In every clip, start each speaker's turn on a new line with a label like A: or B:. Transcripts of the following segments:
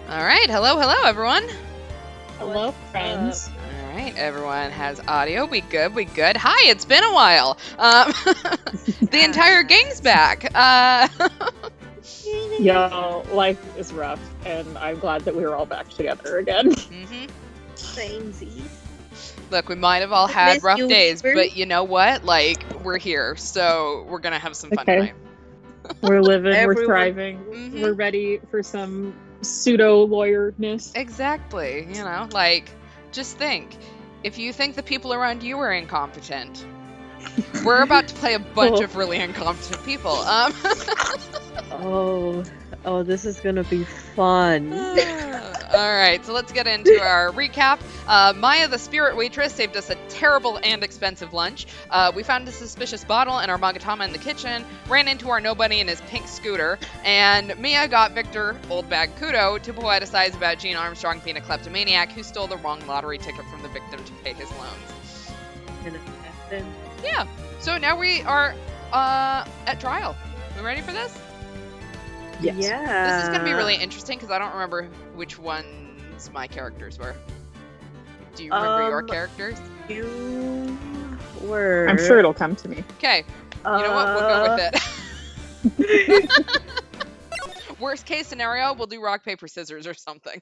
A: All right, hello, everyone.
B: Hello, friends.
A: All right, everyone has audio. We good. Hi, it's been a while. The entire gang's back.
B: Yo, life is rough, and I'm glad that we were all back together again.
C: Samesies.
A: Look, we might have all had
C: Miss
A: rough
C: you,
A: days,
C: Weaver.
A: but you know what? Like, we're here, so we're gonna have some fun tonight.
B: We're living, we're
C: Everyone-
B: thriving,
A: Mhm.
B: we're ready for some pseudo-lawyerness.
A: Exactly. You know, like, just think. If you think the people around you are incompetent, we're about to play a bunch of really incompetent people.
C: Oh, this is gonna be fun.
A: All right, so let's get into our recap. Maya, the spirit waitress, saved us a terrible and expensive lunch. We found a suspicious bottle in our Magatama in the kitchen, ran into our nobody in his pink scooter, and Mia got Victor, old bag Kudo, to poeticize about Gene Armstrong being a kleptomaniac who stole the wrong lottery ticket from the victim to pay his loans. Yeah, so now we are at trial. We ready for this?
B: Yes.
C: Yeah.
A: This is going to be really interesting because I don't remember which ones my characters were. Do you remember your characters?
C: You were.
B: I'm sure it'll come to me.
A: Okay, you know what? We'll go with it. Worst case scenario, we'll do rock, paper, scissors or something.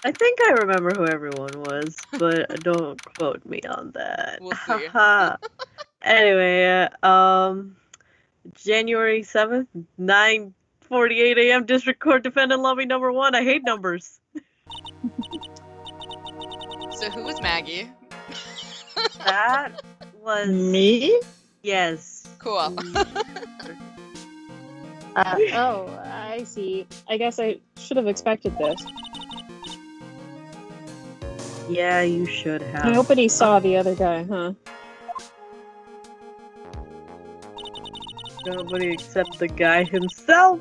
C: I think I remember who everyone was, but don't quote me on that.
A: We'll see.
C: Anyway, January 7th, 9:48 a.m. District Court Defendant Lobby number 1. I hate numbers.
A: So who was Maggie?
C: That was
B: Me?
C: Yes.
A: Cool.
B: Oh, I see. I guess I should have expected this.
C: Yeah, you should have.
B: Nobody saw the other guy, huh?
C: Nobody except the guy himself.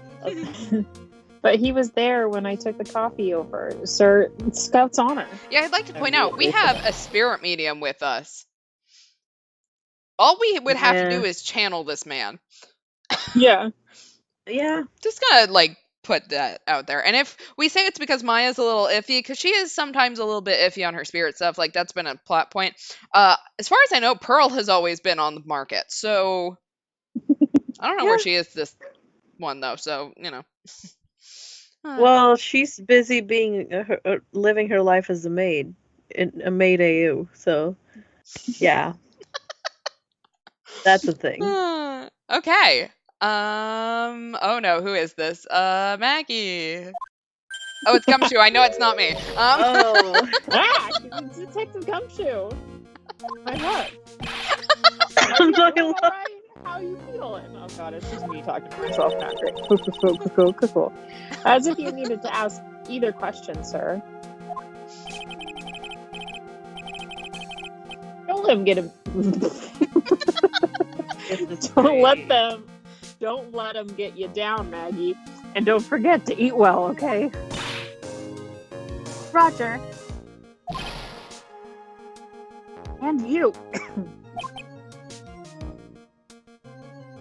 B: But he was there when I took the coffee over. Sir, Scout's honor.
A: Yeah, I'd like to point out, we have a spirit medium with us. All we would have to do is channel this man.
B: Yeah.
C: Yeah.
A: Just gonna, like, put that out there. And if we say it's because Maya's a little iffy, because she is sometimes a little bit iffy on her spirit stuff, like, that's been a plot point. As far as I know, Pearl has always been on the market, so I don't know where she is this one, though, so, you know.
C: Well, she's busy being living her life as a maid, a maid AU. So, yeah, that's a thing.
A: Okay. Oh no, who is this? Maggie. Oh, it's Gumshoe. I know it's not me.
C: Oh.
B: It's Detective Gumshoe. My what?
C: I'm not gonna lie.
B: Right? How you feeling? Oh god, it's just me talking to myself now. Great. Cool. As if you needed to ask either question, sir. Don't let him get him. Don't let them get you down, Maggie. And don't forget to eat well, okay? Roger. And you.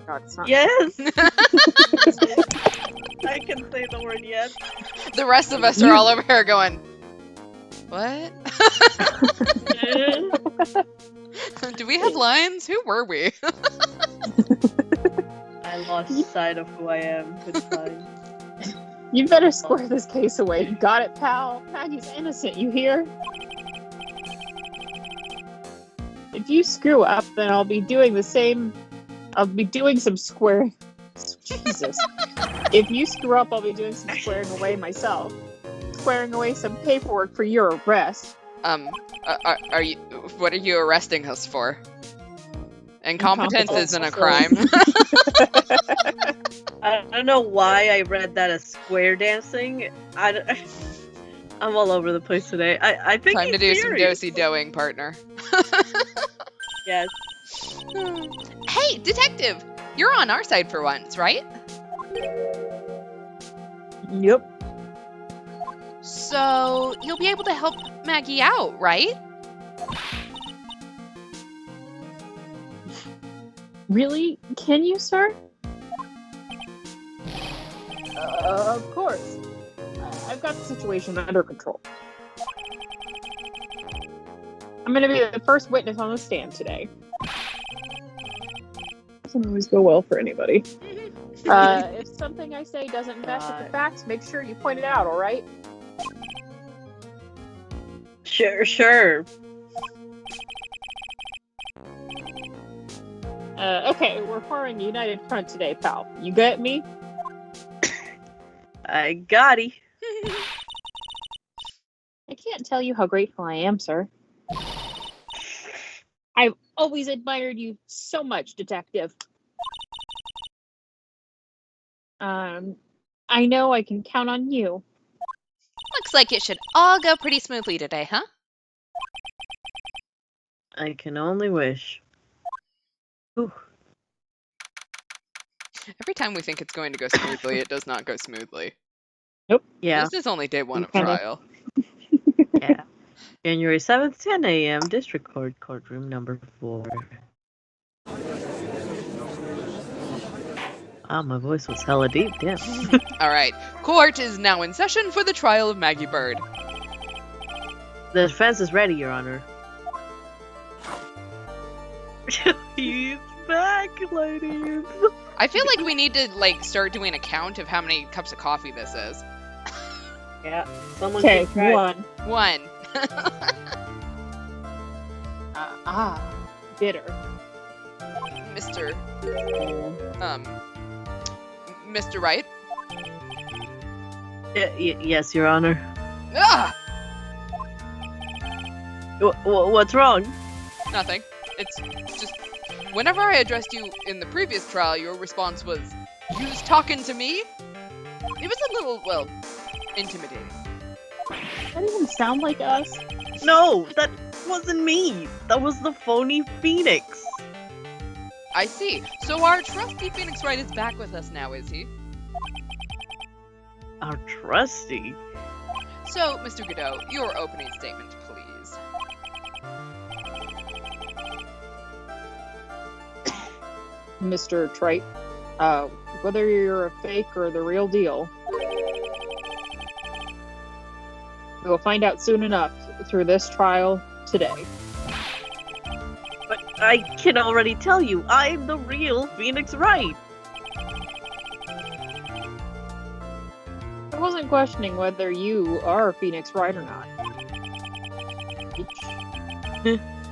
B: God, it's not
C: Yes. I can say the word yes.
A: The rest of us are all over here going, what? Do we have lines? Who were we?
C: I lost sight of who I am. It's fine.
B: You better square this case away. Got it, pal? Maggie's innocent, you hear? If you screw up, then I'll be doing the same. I'll be doing some squaring. Jesus. If you screw up, I'll be doing some squaring away myself. Squaring away some paperwork for your arrest.
A: Are you? What are you arresting us for? Incompetence isn't a crime.
C: I don't know why I read that as square dancing. I'm all over the place today. I think
A: Time to do
C: serious.
A: some dosey-doing, partner.
C: Yes.
A: Hey, detective! You're on our side for once, right?
B: Yep.
A: So, you'll be able to help Maggie out, right?
B: Really? Can you, sir? Of course. I've got the situation under control. I'm going to be the first witness on the stand today. Doesn't always go well for anybody. If something I say doesn't match with the facts, make sure you point it out, all right?
C: Sure.
B: Okay, we're forming a united front today, pal. You get me?
C: I got it.
B: I can't tell you how grateful I am, sir. I've always admired you so much, detective. I know I can count on you.
A: Looks like it should all go pretty smoothly today, huh?
C: I can only wish. Ooh.
A: Every time we think it's going to go smoothly, it does not go smoothly.
B: Nope.
C: Yeah.
A: This is only day one of
B: Kinda.
A: trial.
C: Yeah. January 7th, 10 a.m., District Court, courtroom number 4. Wow, my voice was hella deep, damn.
A: All right. Court is now in session for the trial of Maggie Bird.
C: The defense is ready, Your Honor. He's back, ladies.
A: I feel like we need to start doing a count of how many cups of coffee this is.
C: Yeah, someone
B: Okay,
C: can try.
B: 1.
A: 1.
B: Bitter.
A: Mr. Wright?
C: Yes, Your Honor.
A: Ah!
C: What's wrong?
A: Nothing. It's just, whenever I addressed you in the previous trial, your response was, "You was talking to me?" It was a little, well, intimidating.
B: That even sound like us?
C: No, that wasn't me. That was the phony Phoenix.
A: I see. So our trusty Phoenix Wright is back with us now, is he?
C: Our trusty?
A: So, Mr. Godot, your opening statement, please.
B: Mr. Trite, whether you're a fake or the real deal, we'll find out soon enough through this trial today.
C: But I can already tell you, I'm the real Phoenix Wright.
B: I wasn't questioning whether you are Phoenix Wright or not.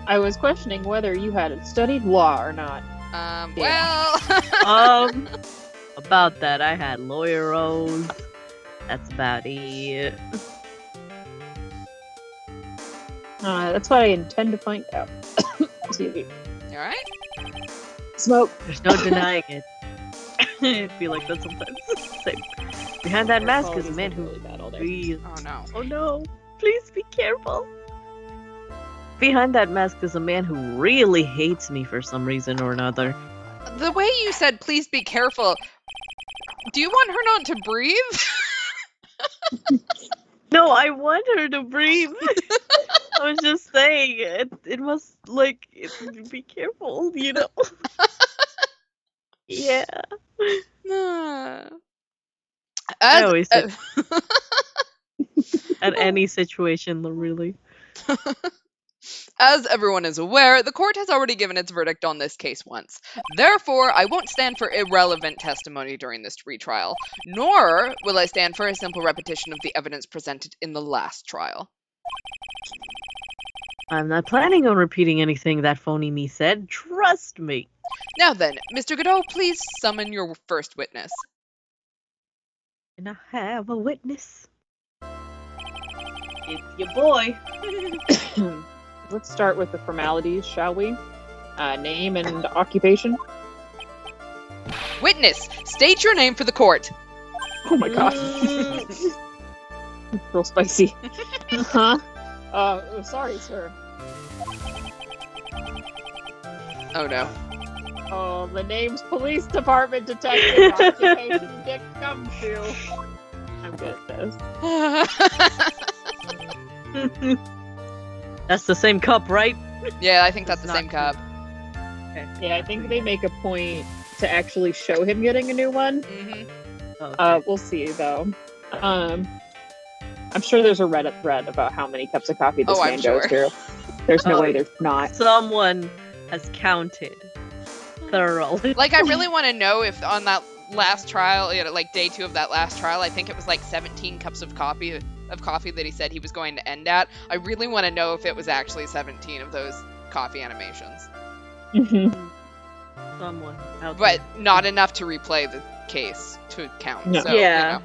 B: I was questioning whether you had studied law or not.
A: Well...
C: About that, I had lawyer roles. That's about it.
B: That's what I intend to find out. Excuse me.
A: You alright?
B: Smoke.
C: There's no denying it. I feel like that sometimes. Same. Behind that mask is a man who really...
A: Oh no.
C: Oh no! Please be careful! Behind that mask is a man who really hates me for some reason or another.
A: The way you said, "Please be careful," do you want her not to breathe?
C: No, I want her to breathe! I was just saying, it must, be careful, you know? Yeah. I always say at any situation, really.
A: As everyone is aware, the court has already given its verdict on this case once. Therefore, I won't stand for irrelevant testimony during this retrial, nor will I stand for a simple repetition of the evidence presented in the last trial.
C: I'm not planning on repeating anything that phony me said, trust me.
A: Now then, Mr. Godot, please summon your first witness.
C: Can I have a witness? It's your boy.
B: Let's start with the formalities, shall we? Name and occupation.
A: Witness, state your name for the court.
B: Oh my god. Real spicy. Huh? Sorry, sir.
A: Oh no.
B: Oh, the name's Police Department Detective. Occupation Dick Gumshoe. I'm good at this.
C: That's the same cup, right?
A: Yeah, I think that's
C: It's
A: the
C: not
A: same cup.
C: Okay.
B: Yeah, I think they make a point to actually show him getting a new one.
A: Mm-hmm.
C: Okay.
B: We'll see though. I'm sure there's a Reddit thread about how many cups of coffee this man goes through. There's no way there's not.
C: Someone has counted thoroughly.
A: Like, I really want to know if on that last trial, like day 2 of that last trial, I think it was like 17 cups of coffee that he said he was going to end at. I really want to know if it was actually 17 of those coffee animations.
C: Someone out
A: But not enough to replay the case to count.
B: No.
A: So,
C: Yeah.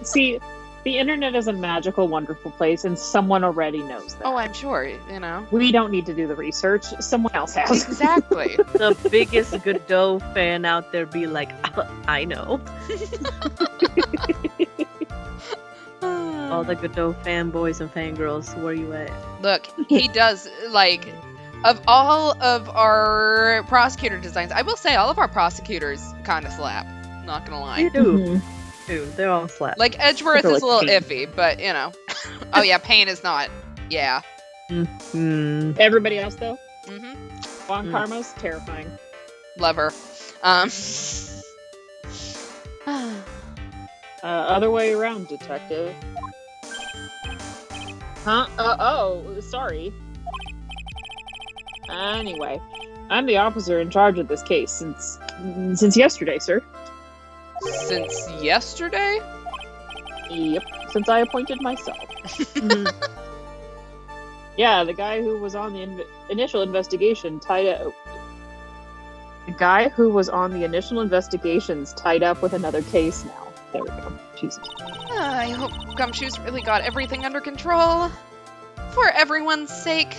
B: See, the internet is a magical, wonderful place, and someone already knows that.
A: Oh, I'm sure,
B: We don't need to do the research. Someone else has.
A: Exactly.
C: The biggest Godot fan out there be like, I know. All the Godot fanboys and fangirls, where you at?
A: Look, he does, like, of all of our prosecutor designs, I will say all of our prosecutors kind of slap. Not gonna lie.
C: You do. Dude, they're all flat.
A: Like, Edgeworth is a little
B: Pain.
A: iffy, but, Oh, yeah, Pain is not. Yeah.
B: Everybody else, though? Juan
A: Mm.
B: Karma's terrifying.
A: Love her.
B: Other way around, detective. Huh? Sorry. Anyway, I'm the officer in charge of this case since yesterday, sir.
A: Since yesterday?
B: Yep, since I appointed myself. Yeah, the guy who was on the initial investigation tied up. The guy who was on the initial investigations tied up with another case now. There we go. Jesus.
A: I hope Gumshoe's really got everything under control. For everyone's sake.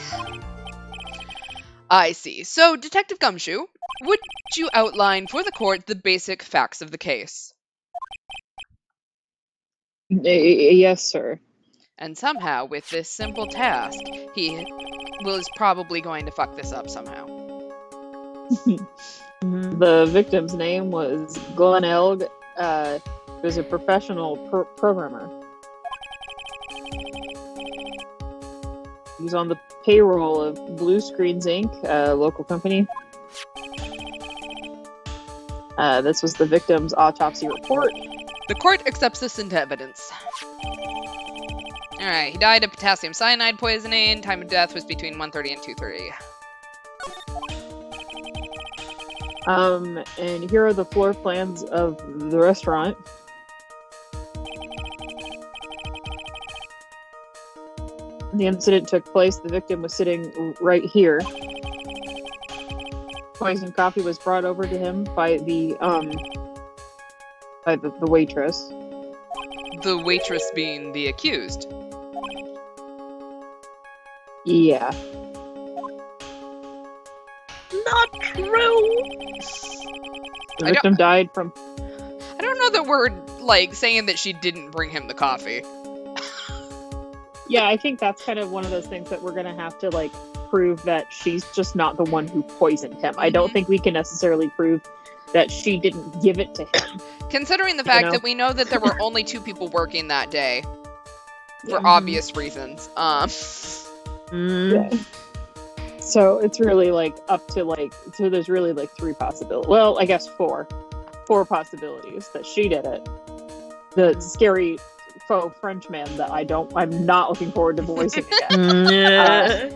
A: I see. So, Detective Gumshoe, would you outline for the court the basic facts of the case?
B: Yes, sir.
A: And somehow, with this simple task, he was probably going to fuck this up somehow.
B: The victim's name was Glenn Elg. He was a professional programmer. He was on the payroll of Blue Screens Inc., a local company. This was the victim's autopsy report.
A: The court accepts this into evidence. Alright, he died of potassium cyanide poisoning. Time of death was between 1:30 and 2:30.
B: And here are the floor plans of the restaurant. The incident took place. The victim was sitting right here. Poisoned coffee was brought over to him by the waitress.
A: The waitress being the accused.
B: Yeah.
C: Not true.
B: The victim died from.
A: I don't know that we're, like, saying that she didn't bring him the coffee.
B: Yeah, I think that's kind of one of those things that we're gonna have to, like, prove that she's just not the one who poisoned him. I don't think we can necessarily prove that she didn't give it to him.
A: Considering the fact that we know that there were only 2 people working that day. For obvious reasons.
B: Yeah. So it's really, like, up to, like, so there's really, like, 3 possibilities. Well, I guess 4. 4 possibilities that she did it. The scary faux Frenchman that I'm not looking forward to voicing again.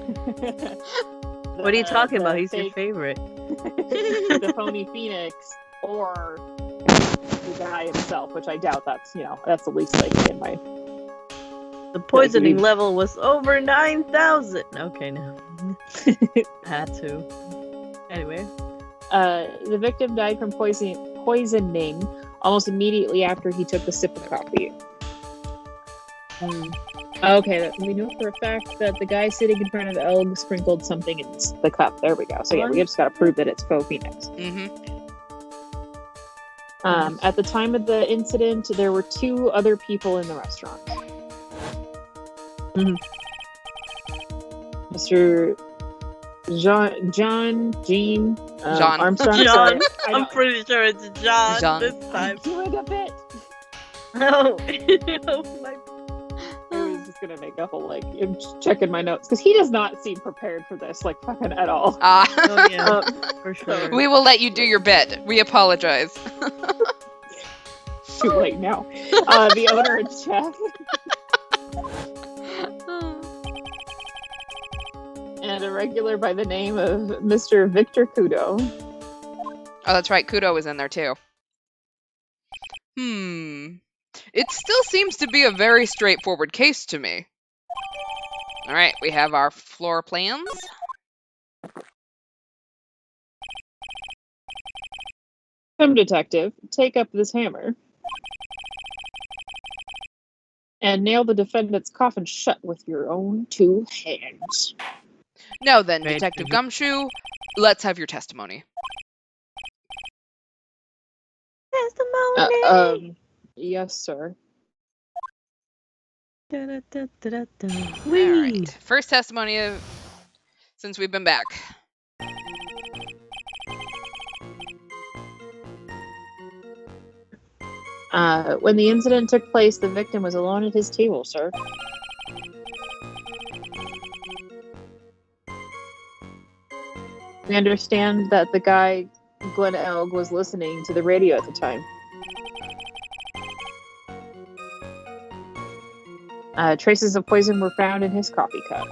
C: What are you talking about? He's your favorite.
B: The phony Phoenix, or the guy himself, which I doubt that's the least likely in my.
C: The poisoning level was over 9,000. Okay, no. Had to. Anyway.
B: The victim died from poisoning almost immediately after he took a sip of coffee. Okay, we know for a fact that the guy sitting in front of Elg sprinkled something in the cup. There we go. So yeah, we just gotta prove that it's faux Phoenix. At the time of the incident, there were 2 other people in the restaurant. Mr. John Armstrong.
C: John.
B: Sorry,
C: I'm pretty sure it's John this time.
B: I'm doing a bit.
C: No.
B: I was just gonna make a whole I'm just checking my notes because he does not seem prepared for this, like, fucking at all.
C: Oh yeah, for sure.
A: We will let you do your bit. We apologize.
B: Too late now. The owner and chef. And a regular by the name of Mr. Victor Kudo.
A: Oh, that's right. Kudo was in there too. It still seems to be a very straightforward case to me. All right, we have our floor plans.
B: Come, detective, take up this hammer. And nail the defendant's coffin shut with your own 2 hands.
A: Now then,
C: Right.
A: Detective Gumshoe, let's have your testimony.
C: Testimony.
B: Yes, sir.
A: All right, first testimony since we've been back.
B: When the incident took place, the victim was alone at his table, sir. We understand that the guy, Glenn Elg, was listening to the radio at the time. Traces of poison were found in his coffee cup.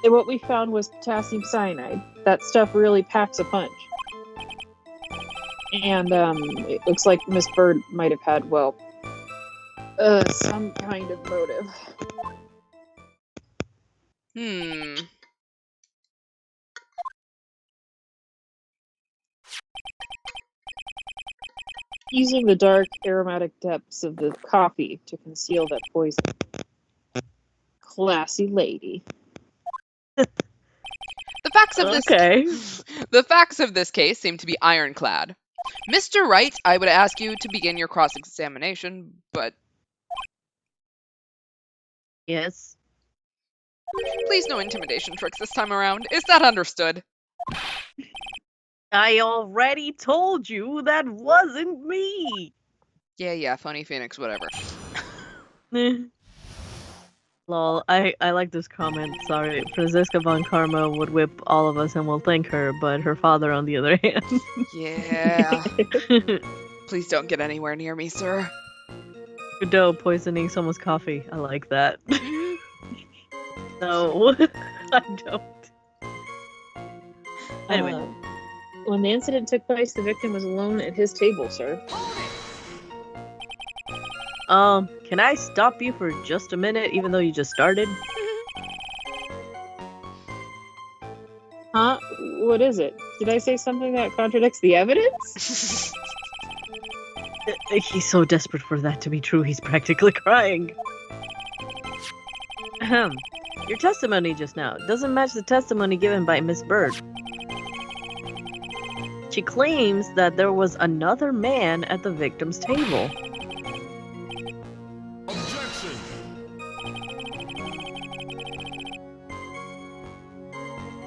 B: And what we found was potassium cyanide. That stuff really packs a punch. And it looks like Miss Bird might have had, well, some kind of motive. Using the dark, aromatic depths of the coffee to conceal that poison. Classy lady.
A: The facts of this case seem to be ironclad. Mr. Wright, I would ask you to begin your cross-examination, but...
C: Yes.
A: Please no intimidation tricks this time around. Is that understood?
C: I already told you that wasn't me.
A: Yeah, Funny Phoenix, whatever.
C: Lol, I like this comment. Sorry, Franziska von Karma would whip all of us and we'll thank her, but her father on the other hand.
A: Yeah. Please don't get anywhere near me, sir.
C: Godot poisoning someone's coffee. I like that. No, I don't. Anyway.
B: When the incident took place, the victim was alone at his table, sir.
C: Can I stop you for just a minute, even though you just started?
B: Huh? What is it? Did I say something that contradicts the evidence?
C: He's so desperate for that to be true, he's practically crying. Ahem. Your testimony just now doesn't match the testimony given by Miss Bird. She claims that there was another man at the victim's table.
D: Objection!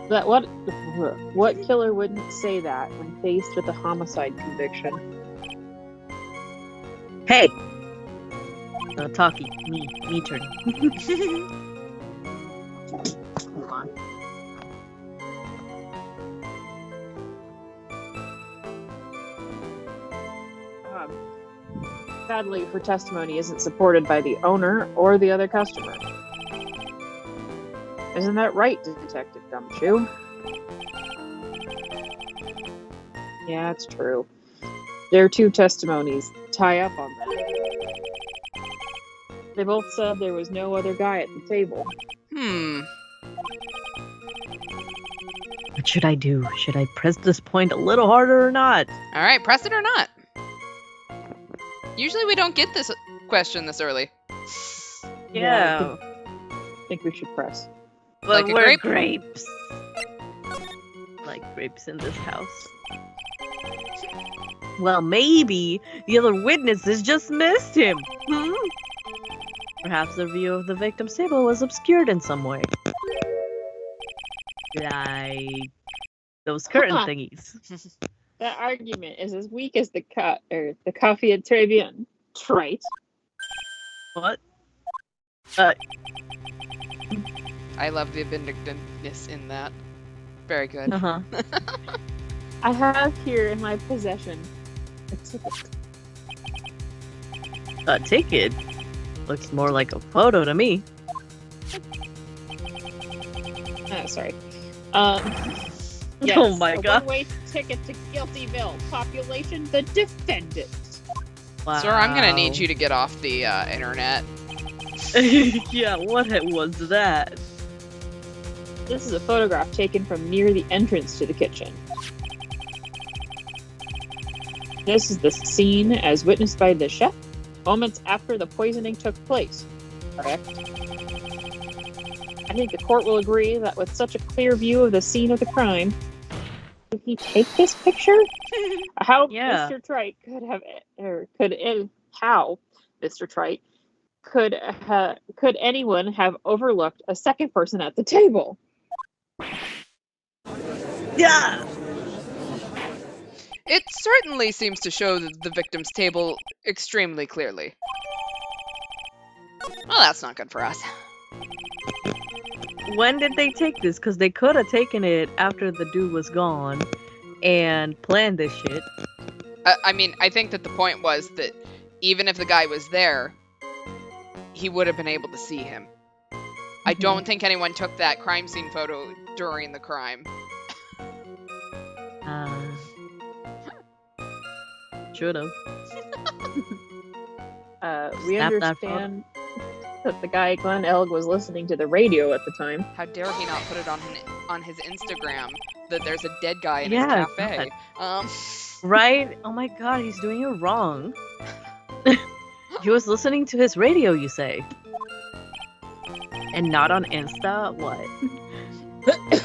B: That what killer wouldn't say that when faced with a homicide conviction?
C: Hey! Talkie, me turn.
B: Hold on. Sadly, her testimony isn't supported by the owner or the other customer. Isn't that right, Detective Gumshoe? Yeah, it's true. Their 2 testimonies tie up on that. They both said there was no other guy at the table.
C: What should I do? Should I press this point a little harder or not?
A: All right, press it or not. Usually we don't get this question this early.
C: Yeah.
B: I think we should press.
C: But
A: Like a
C: we're
A: grape?
C: grapes. Like grapes in this house. Well, maybe the other witnesses just missed him. Perhaps their view of the victim's table was obscured in some way. Like those curtain thingies.
B: That argument is as weak as the coffee at Trevian. Trite.
C: What?
A: I love the vindictiveness in that. Very good.
C: Uh-huh.
B: I have here in my possession a ticket.
C: A ticket? Looks more like a photo to me.
B: Sorry. Yes,
C: Oh my
B: a
C: god.
B: one-way ticket to Guiltyville. Population, the defendant.
C: Wow.
A: Sir, I'm gonna need you to get off the internet.
C: Yeah, what was that?
B: This is a photograph taken from near the entrance to the kitchen. This is the scene as witnessed by the chef moments after the poisoning took place. Correct? I think the court will agree that with such a clear view of the scene of the crime, did he take this picture? How
C: Yeah.
B: Mr. Trite how Mr. Trite could anyone have overlooked a second person at the table?
C: Yeah.
A: It certainly seems to show the victim's table extremely clearly. Well, that's not good for us.
C: When did they take this? Because they could have taken it after the dude was gone and planned this shit.
A: I mean, I think that the point was that even if the guy was there, he would have been able to see him. I don't think anyone took that crime scene photo during the crime.
C: Should have.
B: We
C: Snap that
B: understand that the guy Glenn Elg was listening to the radio at the time.
A: How dare he not put it on his Instagram that there's a dead guy in his
C: Yeah,
A: cafe.
C: Right? Oh my god, he's doing it wrong. He was listening to his radio, you say? And not on Insta? What?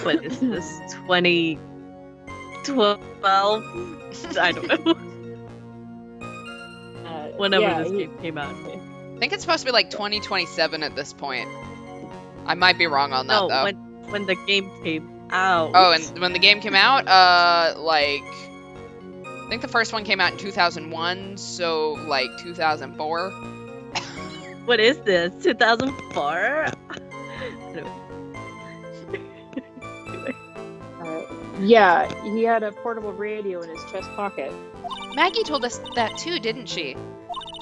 C: What is this? 2012? I don't know. Whenever this game came out.
A: I think it's supposed to be like 2027 at this point. I might be wrong on that, though.
C: When the game came out.
A: Oh, and when the game came out, like... I think the first one came out in 2001, so, like, 2004.
C: What is this? 2004?
B: Yeah, he had a portable radio in his chest pocket.
A: Maggie told us that too, didn't she?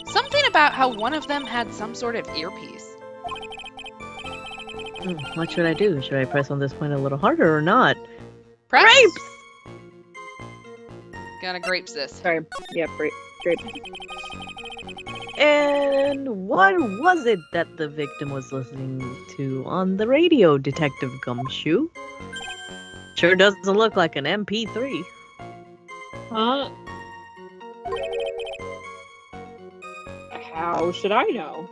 A: Something about how one of them had some sort of earpiece.
C: What should I do? Should I press on this point a little harder or not?
A: Press.
C: Grapes!
A: Gonna grapes this.
B: Sorry. Yeah, grape.
C: And what was it that the victim was listening to on the radio, Detective Gumshoe? Sure doesn't look like an MP3.
B: Huh? How should I know?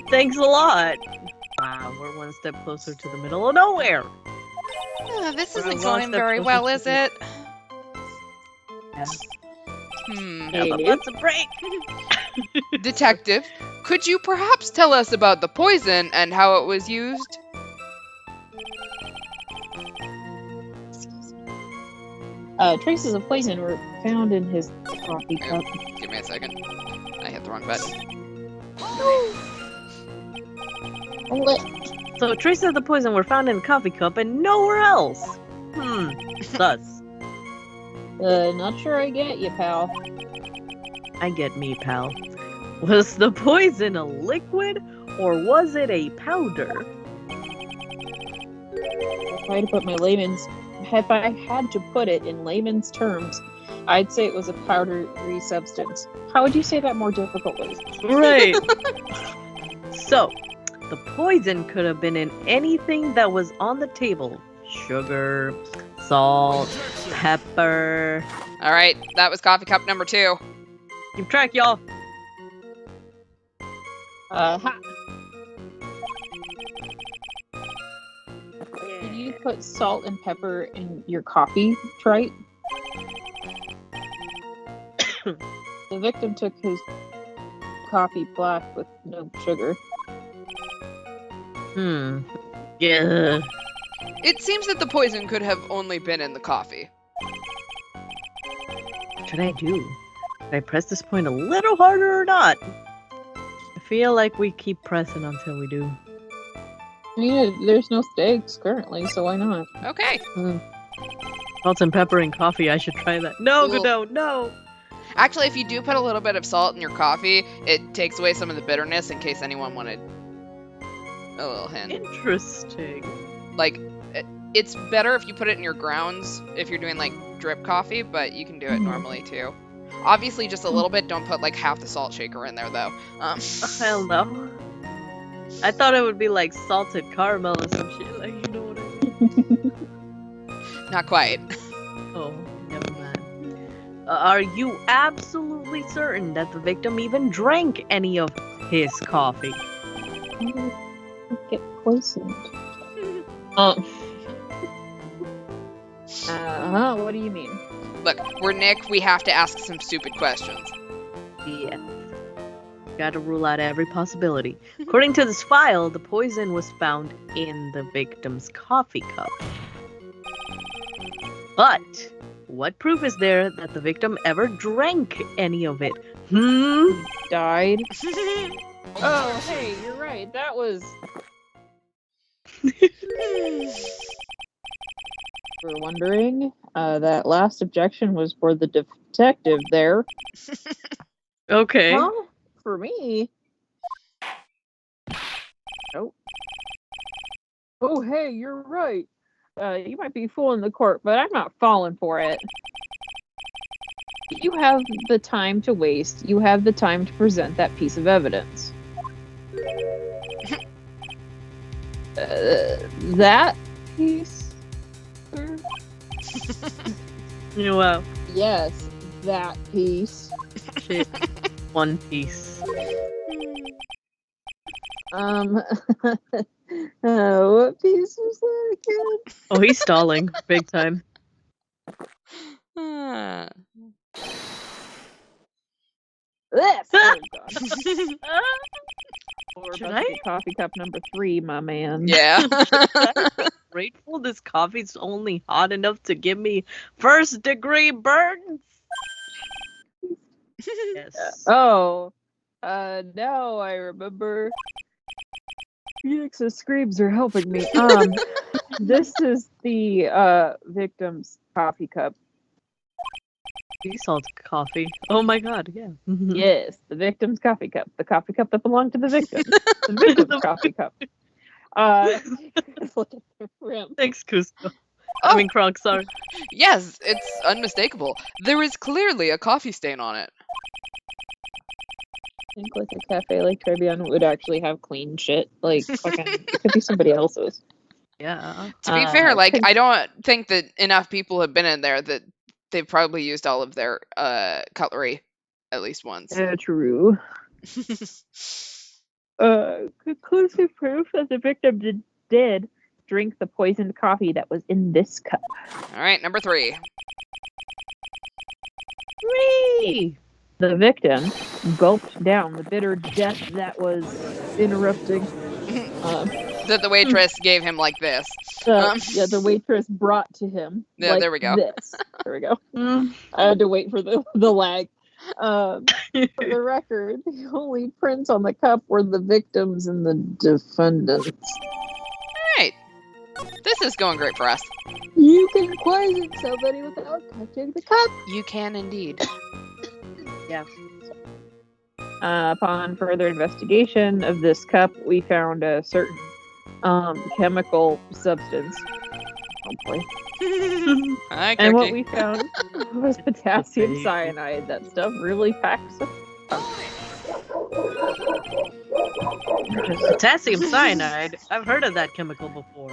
C: Thanks a lot. Wow, we're one step closer to the middle of nowhere.
A: This
C: We're
A: isn't
C: one
A: going
C: step
A: very
C: closer
A: well,
C: to
A: is
C: the-
A: it?
C: Yeah, but what's a break?
A: Detective, could you perhaps tell us about the poison and how it was used?
B: Traces of poison were found in his coffee cup.
A: Give me a second. I hit the wrong button.
C: So traces of the poison were found in the coffee cup and nowhere else. Sus.
B: Not sure I get you, pal.
C: I get me, pal. Was the poison a liquid or was it a powder?
B: If I had to put it in layman's terms, I'd say it was a powdery substance. How would you say that more difficultly?
C: Right. So, the poison could have been in anything that was on the table. Sugar, salt, pepper.
A: Alright, that was coffee cup number 2.
C: Keep track, y'all.
B: Ha! Did you put salt and pepper in your coffee, Trite? The victim took his coffee black with no sugar.
C: Yeah.
A: It seems that the poison could have only been in the coffee.
C: What should I do? Should I press this point a little harder or not? I feel like we keep pressing until we do.
B: Yeah, there's no stakes currently, so why not?
A: Okay.
C: Salt and pepper in coffee, I should try that. No,
A: Cool.
C: Godot, no!
A: Actually, if you do put a little bit of salt in your coffee, it takes away some of the bitterness in case anyone wanted a little hint.
C: Interesting.
A: Like, it's better if you put it in your grounds if you're doing like drip coffee, but you can do it normally too. Obviously, just a little bit. Don't put like half the salt shaker in there though.
C: Hell no. I thought it would be like salted caramel or some shit, like, you know what I mean?
A: Not quite.
C: Oh, never mind. Are you absolutely certain that the victim even drank any of his coffee?
B: Get poisoned. What do you mean?
A: Look, we're Nick. We have to ask some stupid questions.
C: Yeah. Gotta rule out every possibility. According to this file, the poison was found in the victim's coffee cup. But what proof is there that the victim ever drank any of it?
B: Died. Oh, hey, you're right. That was. We're wondering. That last objection was for the detective there.
C: Okay.
B: Well, for me. Nope. Oh, hey, you're right. You might be fooling the court, but I'm not falling for it. You have the time to waste. You have the time to present that piece of evidence. That piece?
C: Wow.
B: Yes, that piece.
C: Shit. One Piece.
B: What piece was that again?
C: Oh, he's stalling big time.
B: This! Oh, God. We're
C: Should
B: about
C: I?
B: to get coffee cup number 3, my man.
A: Yeah.
C: Grateful this coffee's only hot enough to give me first degree burns. Yes.
B: Oh, now I remember. Phoenix's screams are helping me. This is the victim's coffee cup.
C: Sea salt coffee. Oh my god, yeah.
B: Yes, the victim's coffee cup. The coffee cup that belonged to the victim. The victim's coffee cup. Look at the rim.
C: Thanks, Cusco. I mean, Kronk, sorry.
A: Yes, it's unmistakable. There is clearly a coffee stain on it.
B: I think like a cafe like Trebion would actually have clean shit. Like fucking, it could be somebody else's.
C: Yeah.
A: To be fair, like I don't think that enough people have been in there that they've probably used all of their cutlery at least once.
B: True. Conclusive proof that the victim did drink the poisoned coffee that was in this cup.
A: All right, number 3.
C: Whee!
B: The victim gulped down the bitter death that was interrupting.
A: That the waitress gave him like this.
B: The waitress brought to him.
A: Yeah,
B: like
A: there we go.
B: This. There we go. I had to wait for the lag. For the record, the only prints on the cup were the victims and the defendants.
A: All right. This is going great for us.
B: You can poison somebody without touching the cup.
A: You can indeed.
C: Yeah.
B: Upon further investigation of this cup, we found a certain chemical substance. Oh boy.
A: Hi,
B: And what
A: Cookie.
B: we found was potassium cyanide. That stuff really packs a
C: Potassium cyanide? I've heard of that chemical before.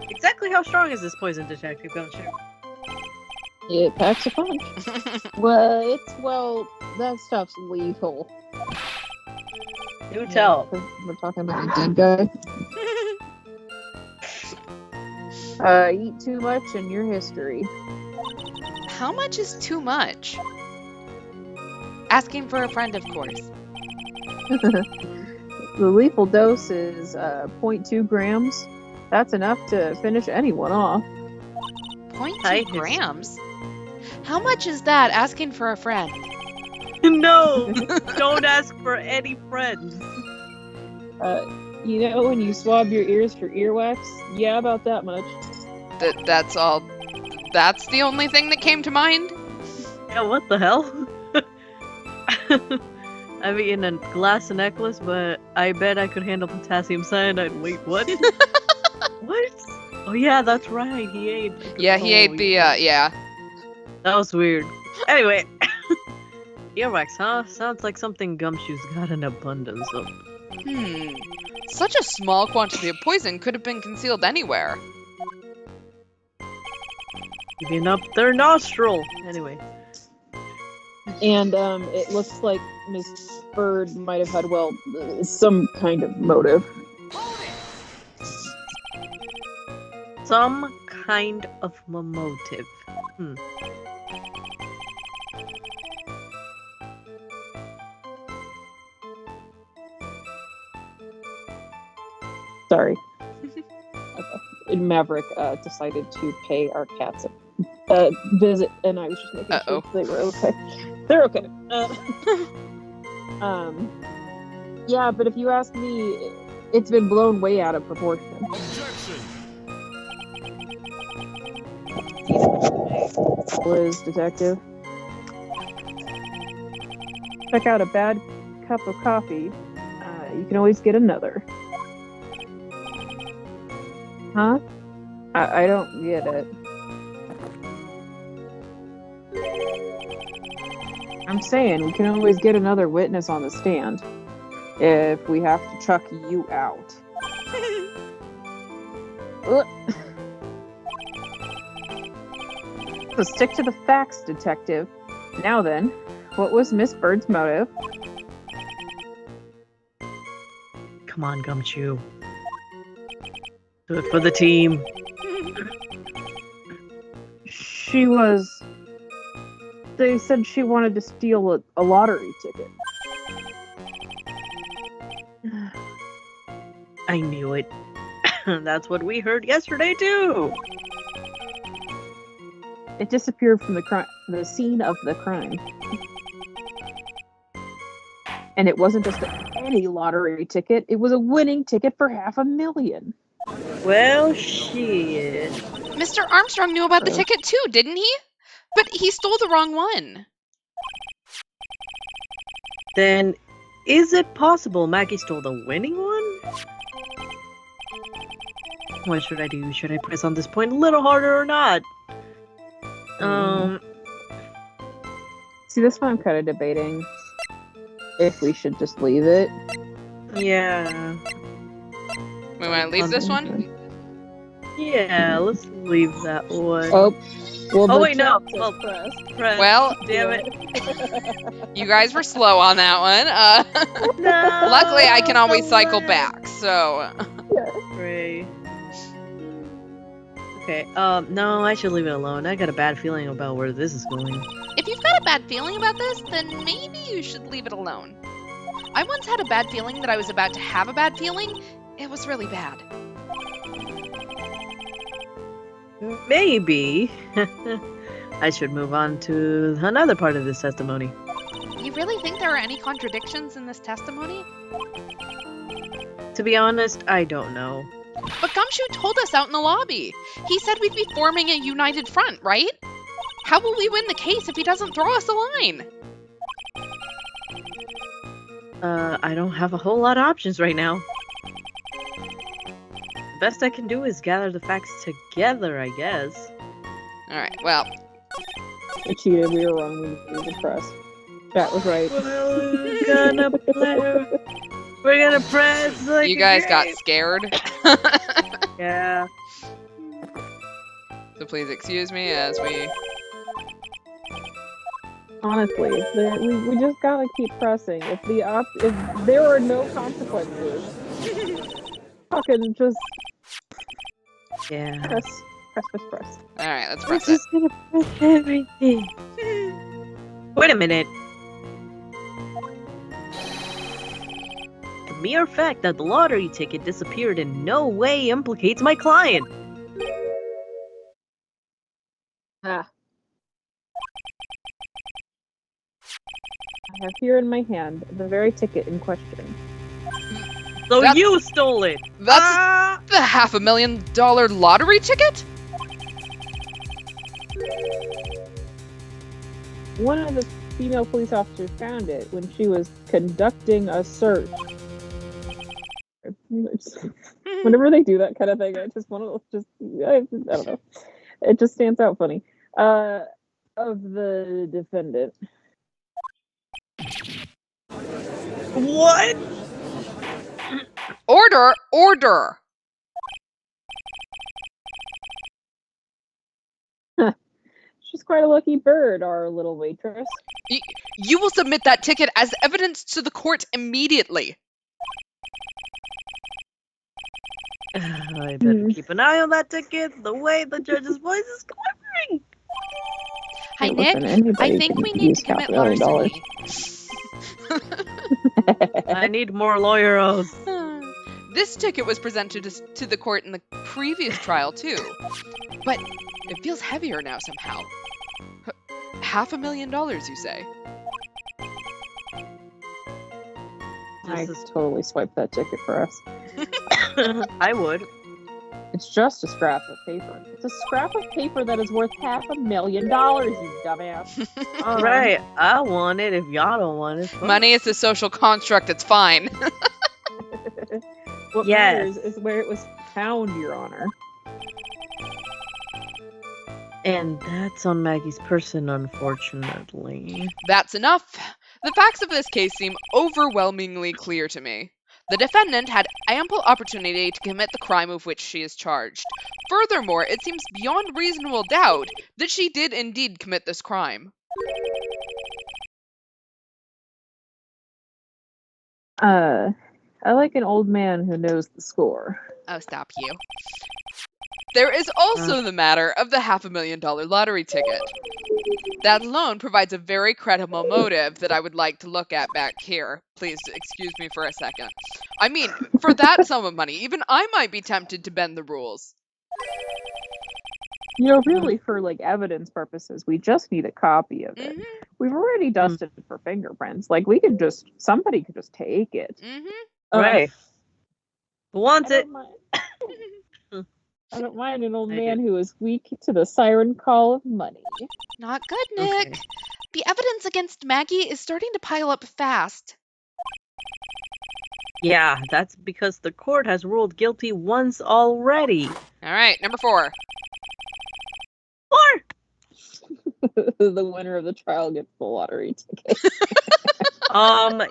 C: Exactly how strong is this poison, Detective Gunship?
B: It packs a punch. Well, that stuff's lethal.
C: Do tell.
B: We're talking about a dead guy. Eat too much and your history.
A: How much is too much? Asking for a friend, of course.
B: The lethal dose is 0.2 grams. That's enough to finish anyone off.
A: 0.2 grams? How much is that asking for a friend?
C: No! Don't ask for any friends.
B: You know when you swab your ears for earwax? Yeah, about that much.
A: That's all. That's the only thing that came to mind?
C: Yeah, what the hell? I've eaten a glass necklace, but I bet I could handle potassium cyanide. Wait, what? What? Oh yeah, that's right. He ate.
A: Yeah, he ate the, yeah.
C: That was weird. Anyway. Earwax, huh? Sounds like something Gumshoe's got an abundance of.
A: Such a small quantity of poison could have been concealed anywhere.
C: Even up their nostril. Anyway.
B: And it looks like Miss Bird might have had, well, some kind of motive.
C: Some kind of motive.
B: Sorry. Okay. Maverick decided to pay our cats a visit, and I was just making sure they were okay. They're okay. Yeah, but if you ask me, it's been blown way out of proportion. Liz, detective. Check out a bad cup of coffee. You can always get another. Huh? I don't get it. I'm saying we can always get another witness on the stand if we have to chuck you out. So stick to the facts, detective. Now then, what was Miss Bird's motive?
C: Come on, Gumshoe. Do it for the team.
B: They said she wanted to steal a lottery ticket.
C: I knew it. That's what we heard yesterday, too.
B: It disappeared from the scene of the crime. And it wasn't just any lottery ticket, it was a winning ticket for $500,000.
C: Well, shit.
A: Mr. Armstrong knew about the ticket too, didn't he? But he stole the wrong one.
C: Then, is it possible Maggie stole the winning one? What should I do? Should I press on this point a little harder or not?
B: See, this one I'm kind of debating if we should just leave it.
C: Yeah.
A: We want to leave this one?
C: Yeah, let's leave that one.
B: Oh, well,
C: wait, no.
B: Well,
C: Press.
A: Well,
C: damn it.
A: You guys were slow on that one.
C: No,
A: luckily, I can always cycle back, so.
C: Great. Okay, no, I should leave it alone. I got a bad feeling about where this is going.
A: If you've got a bad feeling about this, then maybe you should leave it alone. I once had a bad feeling that I was about to have a bad feeling. It was really bad.
C: Maybe. I should move on to another part of this testimony.
A: You really think there are any contradictions in this testimony?
C: To be honest, I don't know.
A: But Gumshoe told us out in the lobby. He said we'd be forming a united front, right? How will we win the case if he doesn't throw us a line?
C: I don't have a whole lot of options right now. The best I can do is gather the facts together, I guess.
A: Alright, well.
B: I cheated, we were wrong, we needed to press. That was right.
C: We're gonna press like
A: you guys got scared.
C: Yeah.
A: So please excuse me as we...
B: Honestly, we just gotta keep pressing. If there are no consequences, fucking just press.
A: Alright, let's press
C: We're
A: it.
C: just gonna press everything. Wait a minute. The mere fact that the lottery ticket disappeared in no way implicates my client.
B: Ah. I have here in my hand the very ticket in question.
C: So
A: That's-
C: you stole it.
A: That's the $500,000 lottery ticket?
B: One of the female police officers found it when she was conducting a search. Whenever they do that kind of thing, I just want to I don't know. It just stands out funny. Of the defendant.
C: What?
A: Order! Order!
B: She's quite a lucky bird, our little waitress.
A: You will submit that ticket as evidence to the court immediately.
C: I better keep an eye on that ticket. The way the judge's voice is quivering.
A: Hi,
B: Hey,
A: Nick.
B: listen,
A: I think we need to commit larceny.
C: I need more lawyer oaths.
A: This ticket was presented to the court in the previous trial, too. But it feels heavier now somehow. $500,000, you say?
B: I totally swiped that ticket for us.
C: I would.
B: It's just a scrap of paper. It's a scrap of paper that is worth $500,000, you dumbass.
C: All right, I want it if y'all don't want it.
A: Money is a social construct, it's fine.
B: What matters is where it was found, Your Honor.
C: And that's on Maggie's person, unfortunately.
A: That's enough. The facts of this case seem overwhelmingly clear to me. The defendant had ample opportunity to commit the crime of which she is charged. Furthermore, it seems beyond reasonable doubt that she did indeed commit this crime.
B: I like an old man who knows the score.
A: Oh, stop you. There is also the matter of the $500,000 lottery ticket. That alone provides a very credible motive that I would like to look at back here. Please excuse me for a second. I mean, for that sum of money, even I might be tempted to bend the rules.
B: You know, really, for like evidence purposes, we just need a copy of it.
A: Mm-hmm.
B: We've already dusted it for fingerprints. Like, somebody could just take it.
A: Mm-hmm.
C: Right. Who wants it?
B: I don't mind an old man who is weak to the siren call of money.
A: Not good, Nick. Okay. The evidence against Maggie is starting to pile up fast.
C: Yeah, that's because the court has ruled guilty once already.
A: All right, number 4.
C: 4!
B: The winner of the trial gets the lottery ticket.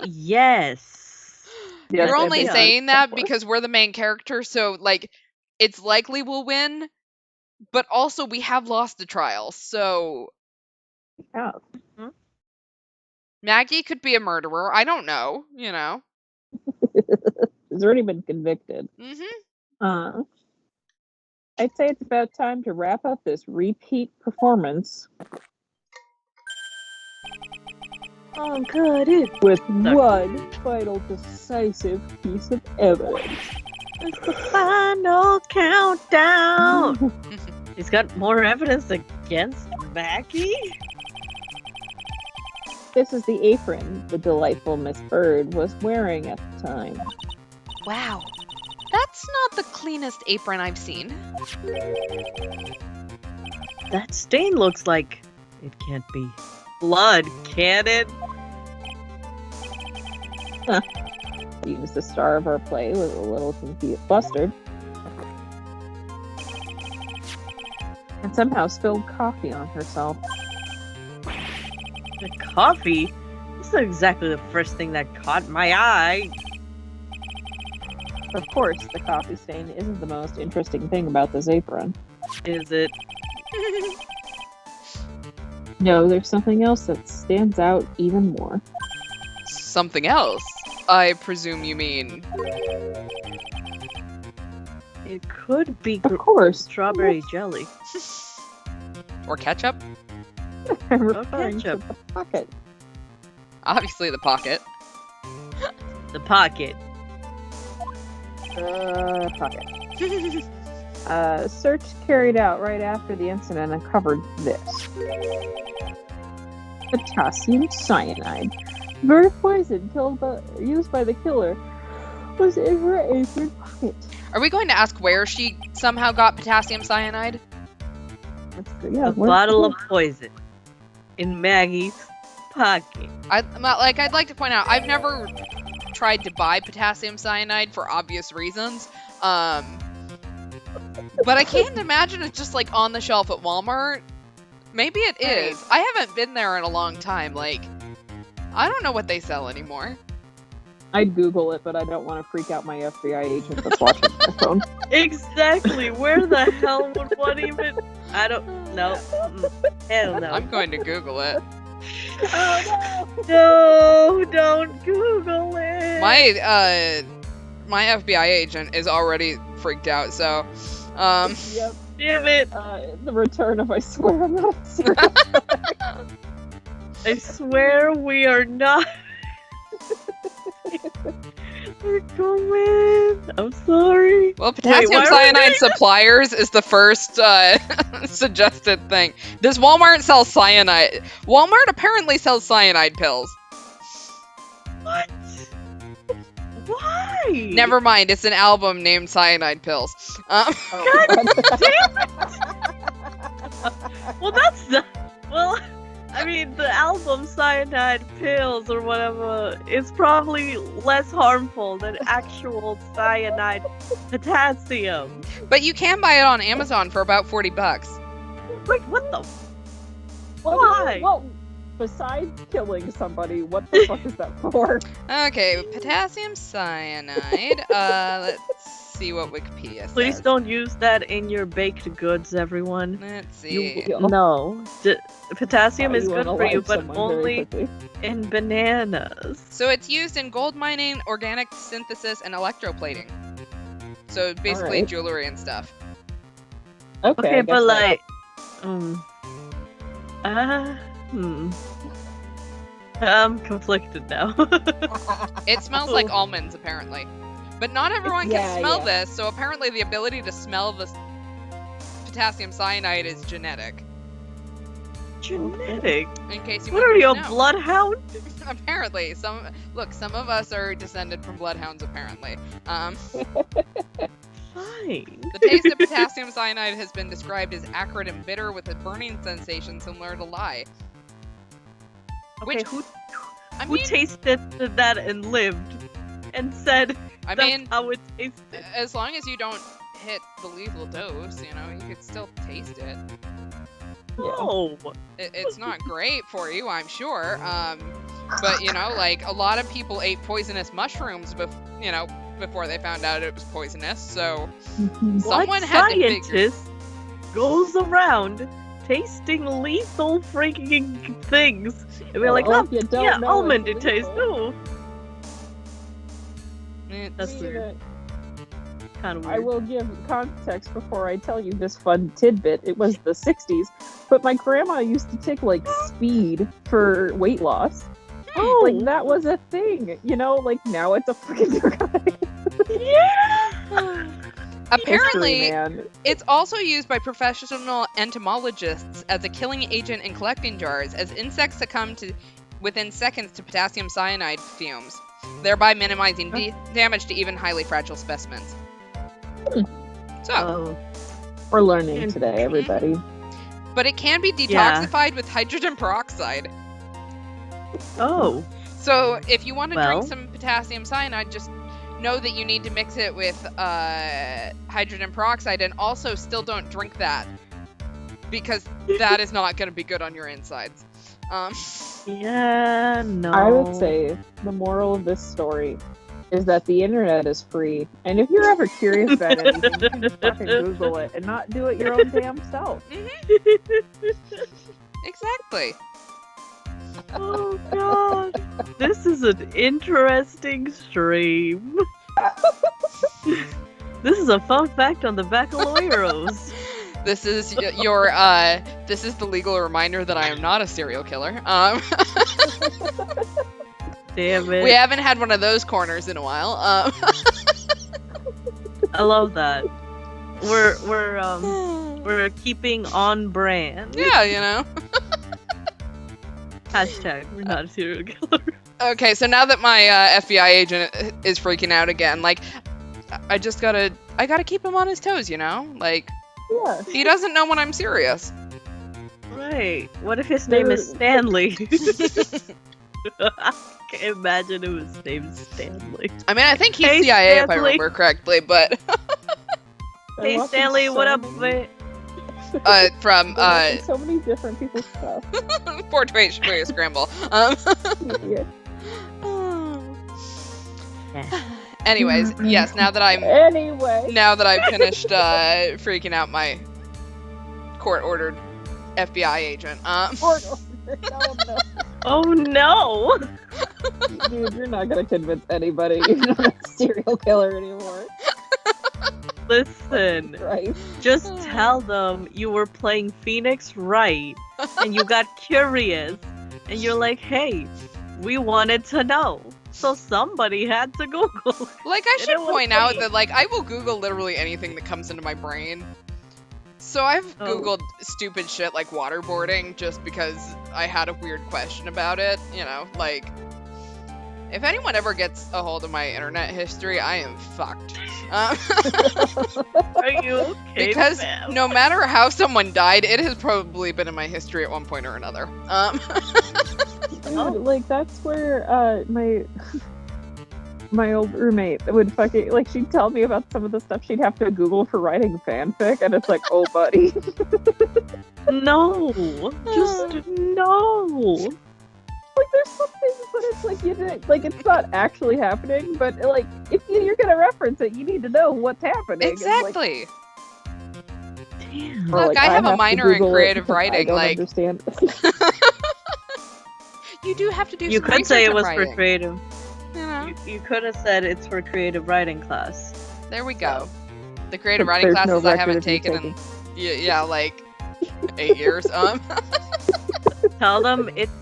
C: Yes.
A: You're only saying that because we're the main character, so, like, it's likely we'll win, but also we have lost the trial, so...
B: Yeah.
A: Maggie could be a murderer. I don't know, you know.
B: She's already been convicted.
A: Mm-hmm.
B: I'd say it's about time to wrap up this repeat performance.
C: Oh, good.
B: With one final decisive piece of evidence.
C: It's the final countdown. He's got more evidence against Maggie?
B: This is the apron the delightful Miss Bird was wearing at the time.
A: Wow. That's not the cleanest apron I've seen.
C: That stain looks like it can't be blood, can it?
B: Huh. Seems the star of our play was a little confused, flustered, and somehow spilled coffee on herself.
C: The coffee? This is exactly the first thing that caught my eye.
B: Of course, the coffee stain isn't the most interesting thing about this apron.
C: Is it?
B: No, there's something else that stands out even more.
A: Something else? I presume you mean...
C: It could be
B: of course,
C: strawberry jelly.
A: Or ketchup?
B: I'm referring to the pocket.
A: Obviously the pocket.
C: The pocket.
B: Pocket. Search carried out right after the incident uncovered this. Potassium cyanide. The bird poison used by the killer was in her apron pocket.
A: Are we going to ask where she somehow got potassium cyanide?
B: Yeah,
C: a bottle of poison. in Maggie's pocket.
A: I'd like to point out, I've never tried to buy potassium cyanide for obvious reasons. But I can't imagine it's just like on the shelf at Walmart. Maybe it is. I haven't been there in a long time. Like, I don't know what they sell anymore.
B: I'd Google it, but I don't want to freak out my FBI agent that's watching my phone.
C: Exactly. Where the hell would one even? I don't know. Hell no.
A: I'm going to Google it.
B: Oh
C: No, don't Google it.
A: My FBI agent is already freaked out. So,
B: Yep.
C: Damn it.
B: The return of I swear I'm not serious.
C: I swear we are not. We're going. I'm sorry.
A: well, potassium
C: why are we
A: cyanide
C: doing
A: suppliers is the first suggested thing. Does Walmart sell cyanide? Walmart apparently sells cyanide pills.
C: What? Why?
A: Never mind, it's an album named Cyanide Pills.
B: Oh,
C: Well, that's not. Well, I mean, the album Cyanide Pills or whatever is probably less harmful than actual cyanide potassium.
A: But you can buy it on Amazon for about $40.
C: Wait, what the?
B: Well,
C: Why?
B: Well, besides killing somebody, what the fuck is that for?
A: Okay, potassium cyanide. Let's see what Wikipedia says.
C: Please don't use that in your baked goods, everyone.
A: Let's see.
C: No. Potassium is good for you,
B: unalive
C: but
B: someone very
C: only
B: quickly.
C: in bananas.
A: So it's used in gold mining, organic synthesis, and electroplating. So basically
B: Alright.
A: jewelry and stuff.
B: Okay,
C: Okay,
B: I
C: but
B: guess
C: like, hmm. I'm conflicted now.
A: It smells like almonds, apparently. But not everyone
B: Yeah,
A: can smell
B: yeah.
A: this, so apparently the ability to smell this potassium cyanide is genetic.
C: Genetic.
A: In case you
C: What are
A: wanted
C: you,
A: to
C: a
A: know.
C: bloodhound?
A: Apparently, some of us are descended from bloodhounds. Apparently,
C: Fine.
A: the taste of potassium cyanide has been described as acrid and bitter with a burning sensation similar to lye.
C: Okay,
A: Which,
C: who
A: I mean,
C: tasted that and lived and said
A: I
C: that's
A: mean,
C: how it tasted?
A: as long as you don't hit the lethal dose, you know, you could still taste it.
C: No.
A: It's not great for you, I'm sure. But you know, like a lot of people ate poisonous mushrooms, before they found out it was poisonous. So someone
C: What
A: had to figure.
C: scientist goes around tasting lethal freaking things and we're like,
B: Well,
C: oh,
B: if you don't
C: yeah,
B: know
C: almond
B: it's
C: it tastes.
B: lethal.
A: It's-
C: That's weird. Kind of
B: I
C: weird.
B: will give context before I tell you this fun tidbit. It was the 60s, but my grandma used to take like speed for weight loss.
C: Oh,
B: Like that was a thing, you know. Like now it's a freaking narcotic.
C: yeah.
A: Apparently,
B: History, man.
A: it's also used by professional entomologists as a killing agent in collecting jars, as insects succumb to within seconds to potassium cyanide fumes, thereby minimizing damage to even highly fragile specimens. So,
C: Oh,
B: We're learning today, everybody.
A: but it can be
C: Yeah.
A: detoxified with hydrogen peroxide.
C: oh,
A: So if you want to
C: Well.
A: drink some potassium cyanide, just know that you need to mix it with hydrogen peroxide, and also still don't drink that, because that is not going to be good on your insides.
C: yeah, no.
B: I would say the moral of this story is that the internet is free, and if you're ever curious about anything, you can just fucking Google it and not do it your own damn self.
A: Exactly.
C: Oh god, this is an interesting stream. This is a fun fact on the Baccalaureates.
A: This is your this is the legal reminder that I am not a serial killer.
C: Damn it.
A: We haven't had one of those corners in a while.
C: I love that. We're keeping on brand.
A: Yeah, you know.
C: Hashtag we're not a serial killer.
A: Okay, so now that my FBI agent is freaking out again, like, I gotta keep him on his toes, you know? Like,
B: Yeah.
A: he doesn't know when I'm serious.
C: Right. Wait, what if his name is Stanley? I can't imagine if his name is Stanley.
A: I mean, I think he's
C: Hey,
A: CIA if I
C: Stanley.
A: remember correctly, but
C: Hey,
B: watching
C: Stanley, what
B: so
C: up,
B: many-
C: mate?
A: from
B: I'm watching so many different people's stuff.
A: 4-way scramble.
B: Yeah.
A: Anyways, yes. Now that I've finished freaking out my court-ordered FBI agent.
B: Oh no.
C: Oh no!
B: Dude, you're not gonna convince anybody you're not a serial killer anymore.
C: Listen,
B: Right?
C: just tell them you were playing Phoenix Wright and you got curious and you're like, hey, we wanted to know. So somebody had to Google.
A: Like, I
C: And
A: should
C: it was
A: point out
C: me.
A: that, like, I will Google literally anything that comes into my brain. So I've
C: Oh.
A: Googled stupid shit like waterboarding just because I had a weird question about it. You know, like, if anyone ever gets a hold of my internet history, I am fucked.
C: Are you okay,
A: Because
C: fam?
A: no matter how someone died, it has probably been in my history at one point or another.
B: Dude,
C: Oh.
B: like that's where my old roommate would fucking like she'd tell me about some of the stuff she'd have to Google for writing fanfic, and it's like, oh buddy.
C: No, just no.
B: Like there's some things that it's like you didn't like it's not actually happening, but like if you're gonna reference it, you need to know what's happening. It's like-
A: Exactly.
C: Damn.
B: or,
A: Look, I have a
B: to
A: minor in
B: Google it
A: creative
B: because I
A: writing,
B: don't
A: like-
B: understand.
A: You do have to do
C: You
A: some
C: could say
A: research
C: it was
A: on
C: for
A: writing,
C: creative.
A: you know?
C: You could have said it's for creative writing class.
A: There we go. The creative
B: But
A: writing
B: there's no
A: classes I
B: record
A: haven't
B: of you
A: taken in yeah, like 8 years.
C: Tell them it's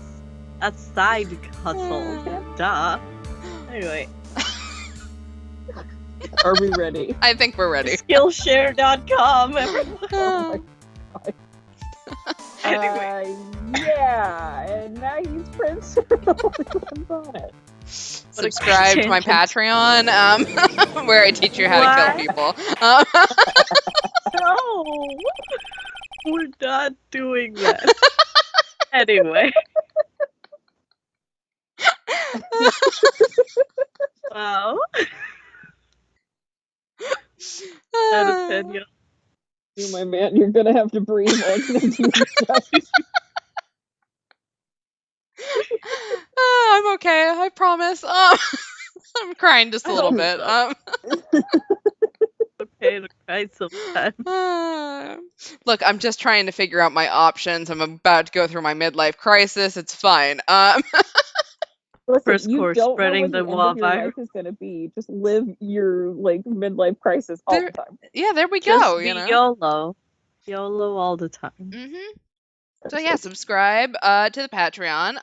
C: a side hustle. Duh. Anyway,
B: Are we ready?
A: I think we're ready.
C: Skillshare.com, everyone.
B: Oh my
C: Anyway.
B: Yeah, and now he's Prince. on it.
A: Subscribe to my Patreon, where I teach you how to
C: What?
A: kill people.
C: No, we're not doing that. Anyway. Wow. Out of 10, yeah.
B: You, my man, you're gonna have to breathe while you do this stuff.
A: I'm okay, I promise. I'm crying just a little bit.
C: Okay to cry sometimes.
A: Look, I'm just trying to figure out my options. I'm about to go through my midlife crisis. It's fine.
B: Listen,
C: First
B: you
C: course,
B: don't
C: spreading
B: know
C: the
B: what the end of your
C: wildfire.
B: life is gonna be. Just live your like midlife crisis all
A: There-
B: the time.
A: Yeah, there we
C: Just
A: go.
C: be
A: You know.
C: YOLO. YOLO all the time.
A: Mm-hmm. So yeah, subscribe to the Patreon.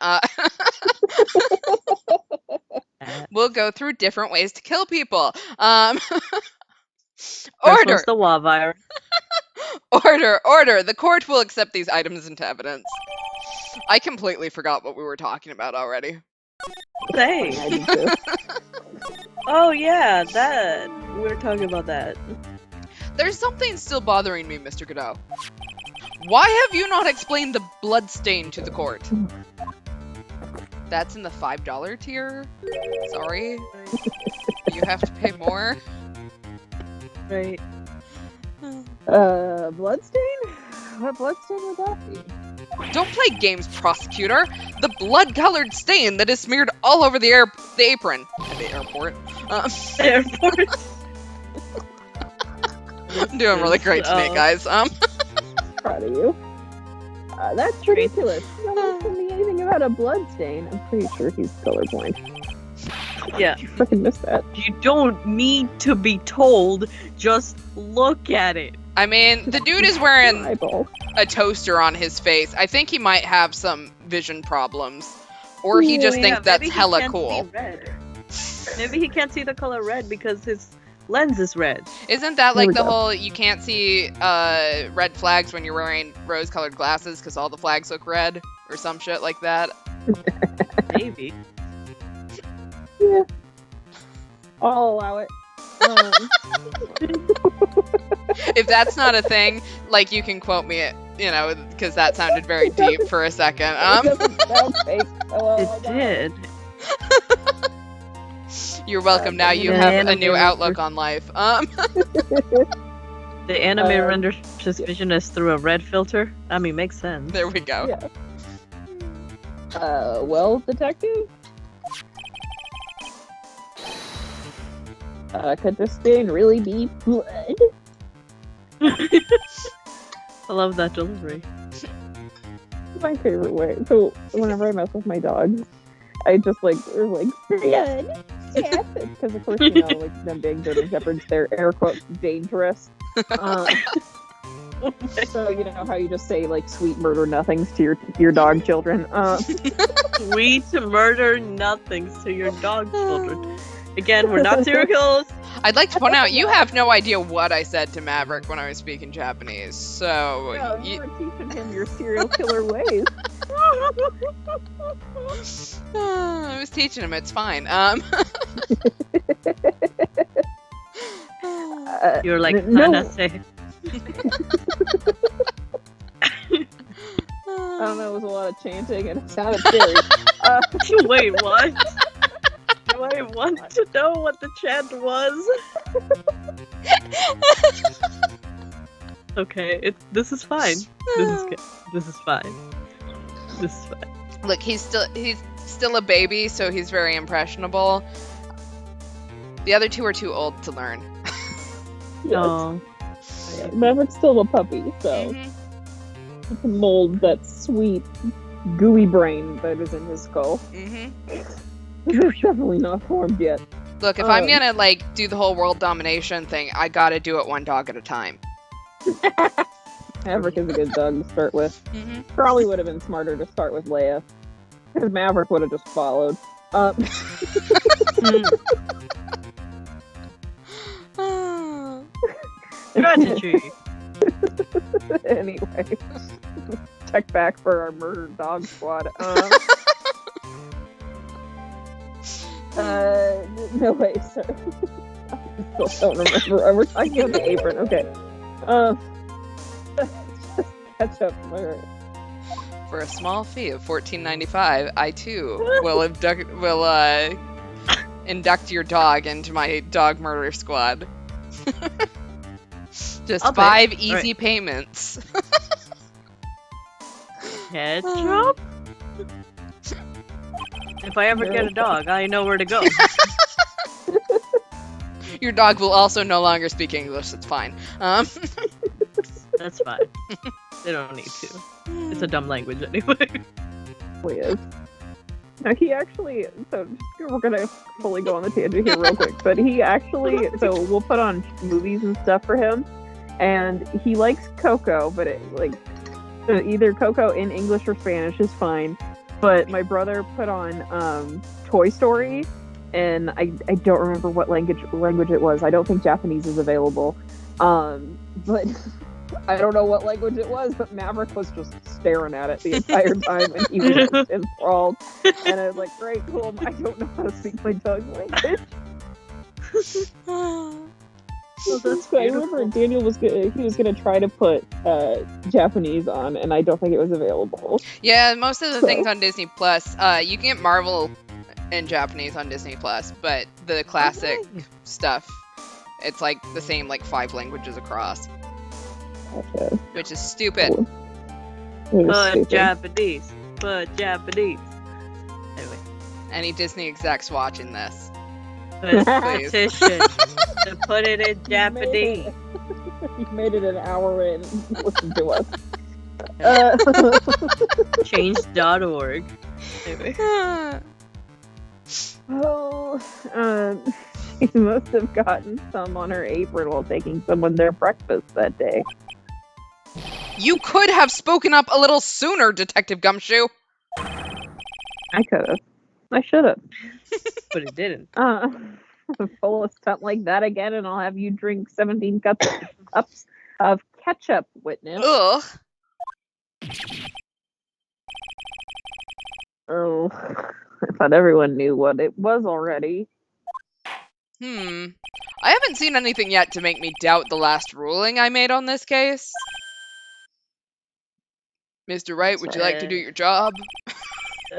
A: We'll go through different ways to kill people.
C: First
A: Order,
C: one's the wildfire.
A: order. The court will accept these items into evidence. I completely forgot what we were talking about already.
C: Hey.
B: I do too.
C: Oh yeah, that. We were talking about that.
A: There's something still bothering me, Mr. Godot. Why have you not explained the blood stain to the court? That's in the $5 tier? Sorry. You have to pay more?
C: Right.
B: Bloodstain? What bloodstain would that be?
A: Don't play games, prosecutor! The blood-colored stain that is smeared all over the apron. At the airport.
C: Airport.
A: I'm doing really great tonight, guys.
B: Proud of you. That's ridiculous. No one told me anything about a bloodstain. I'm pretty sure he's colorblind.
C: Yeah.
B: You fucking missed that.
C: You don't need to be told. Just look at it.
A: I mean, the dude is wearing
B: Eyeball.
A: a toaster on his face. I think he might have some vision problems. Or he just
C: Yeah,
A: thinks that's
C: maybe he
A: hella
C: can't
A: cool.
C: see red. Maybe he can't see the color red because his lens is red.
A: Isn't that
B: There
A: like
B: we
A: the
B: go.
A: whole you can't see red flags when you're wearing rose-colored glasses because all the flags look red or some shit like that?
C: Maybe.
B: Yeah. I'll allow it.
A: If that's not a thing, like you can quote me you know, because that sounded very deep for a second.
B: It doesn't sound fake. Oh,
C: It did.
A: You're welcome. Now you
C: The
A: have a
C: anime
A: new outlook
C: renders-
A: on life.
C: The anime renders suspicious through a red filter. I mean, makes sense.
A: There we go.
B: Yeah. Well, detective? Could this stain really be blood?
C: I love that delivery.
B: My favorite way. So whenever I mess with my dogs, I just like blood. Yes, because of course you know like them being German shepherds, they're air quotes dangerous. So you know how you just say like sweet murder nothings to your dog children.
C: Sweet murder nothings to your dog children. Again, we're not serial killers.
A: I'd like to point out you have no idea what I said to Maverick when I was speaking Japanese. So
B: No, you were teaching him your serial killer ways.
A: I was teaching him. It's fine.
C: You're like,
B: no.
C: Hanase.
B: I don't know, it was a lot of chanting and it sounded scary.
C: Wait, what? Do I want to know what the chant was? Okay, this is fine. This is good. This is fine. This is fine.
A: Look, he's still a baby, so he's very impressionable. The other two are too old to learn.
B: Yes.
C: Oh,
B: Maverick's still a puppy, so
A: Mhm.
B: he can mold that sweet, gooey brain that is in his skull.
A: Mhm.
B: It's definitely not formed yet.
A: Look, if I'm gonna like do the whole world domination thing, I gotta do it one dog at a time.
B: Maverick is a good dog to start with.
A: Mhm.
B: Probably would have been smarter to start with Leia. Because Maverick would have just followed.
C: strategy.
B: Anyway. Check back for our murdered dog squad. No way, sir. I still don't remember. We're talking about the apron. Okay. Catch up. Alright.
A: For a small fee of $14.95, I too will induct your dog into my dog murder squad. Just
C: I'll pay.
A: 5 easy
C: Alright.
A: payments.
C: Ketchup? If I ever get a dog, I know where to go.
A: Your dog will also no longer speak English. It's fine.
C: That's fine. They don't need to. It's a dumb language anyway.
B: Is. Now he actually, so we're gonna fully go on the tangent here real quick, but he actually, so we'll put on movies and stuff for him, and he likes Coco, but either Coco in English or Spanish is fine, but my brother put on Toy Story, and I don't remember what language it was. I don't think Japanese is available, but I don't know what language it was, but Maverick was just staring at it the entire time, and he was just enthralled. And I was like, "Great, cool. I don't know how to speak my dog language."
C: Well, that's
B: So I remember Daniel was gonna try to put Japanese on, and I don't think it was available.
A: Yeah, most of the
B: So-
A: things on Disney Plus, you can get Marvel in Japanese on Disney Plus, but the classic stuff, it's like the same like 5 languages across,
B: Gotcha.
A: which is stupid.
B: Cool. It was
C: But
B: stupid.
C: Japanese. But Japanese. Anyway.
A: Any Disney execs watching this?
C: Please. Petition to put it in Japanese.
B: You made it an hour in. Listen to us.
C: Change.org. Anyway.
B: She must have gotten some on her apron while taking someone their breakfast that day.
A: You could have spoken up a little sooner, Detective Gumshoe.
B: I could have. I should have.
C: But it didn't.
B: Pull a stunt like that again, and I'll have you drink 17 cups of ketchup, witness.
A: Ugh.
B: Oh, I thought everyone knew what it was already.
A: I haven't seen anything yet to make me doubt the last ruling I made on this case. Mr. Wright, would you like to do your job?
C: Uh,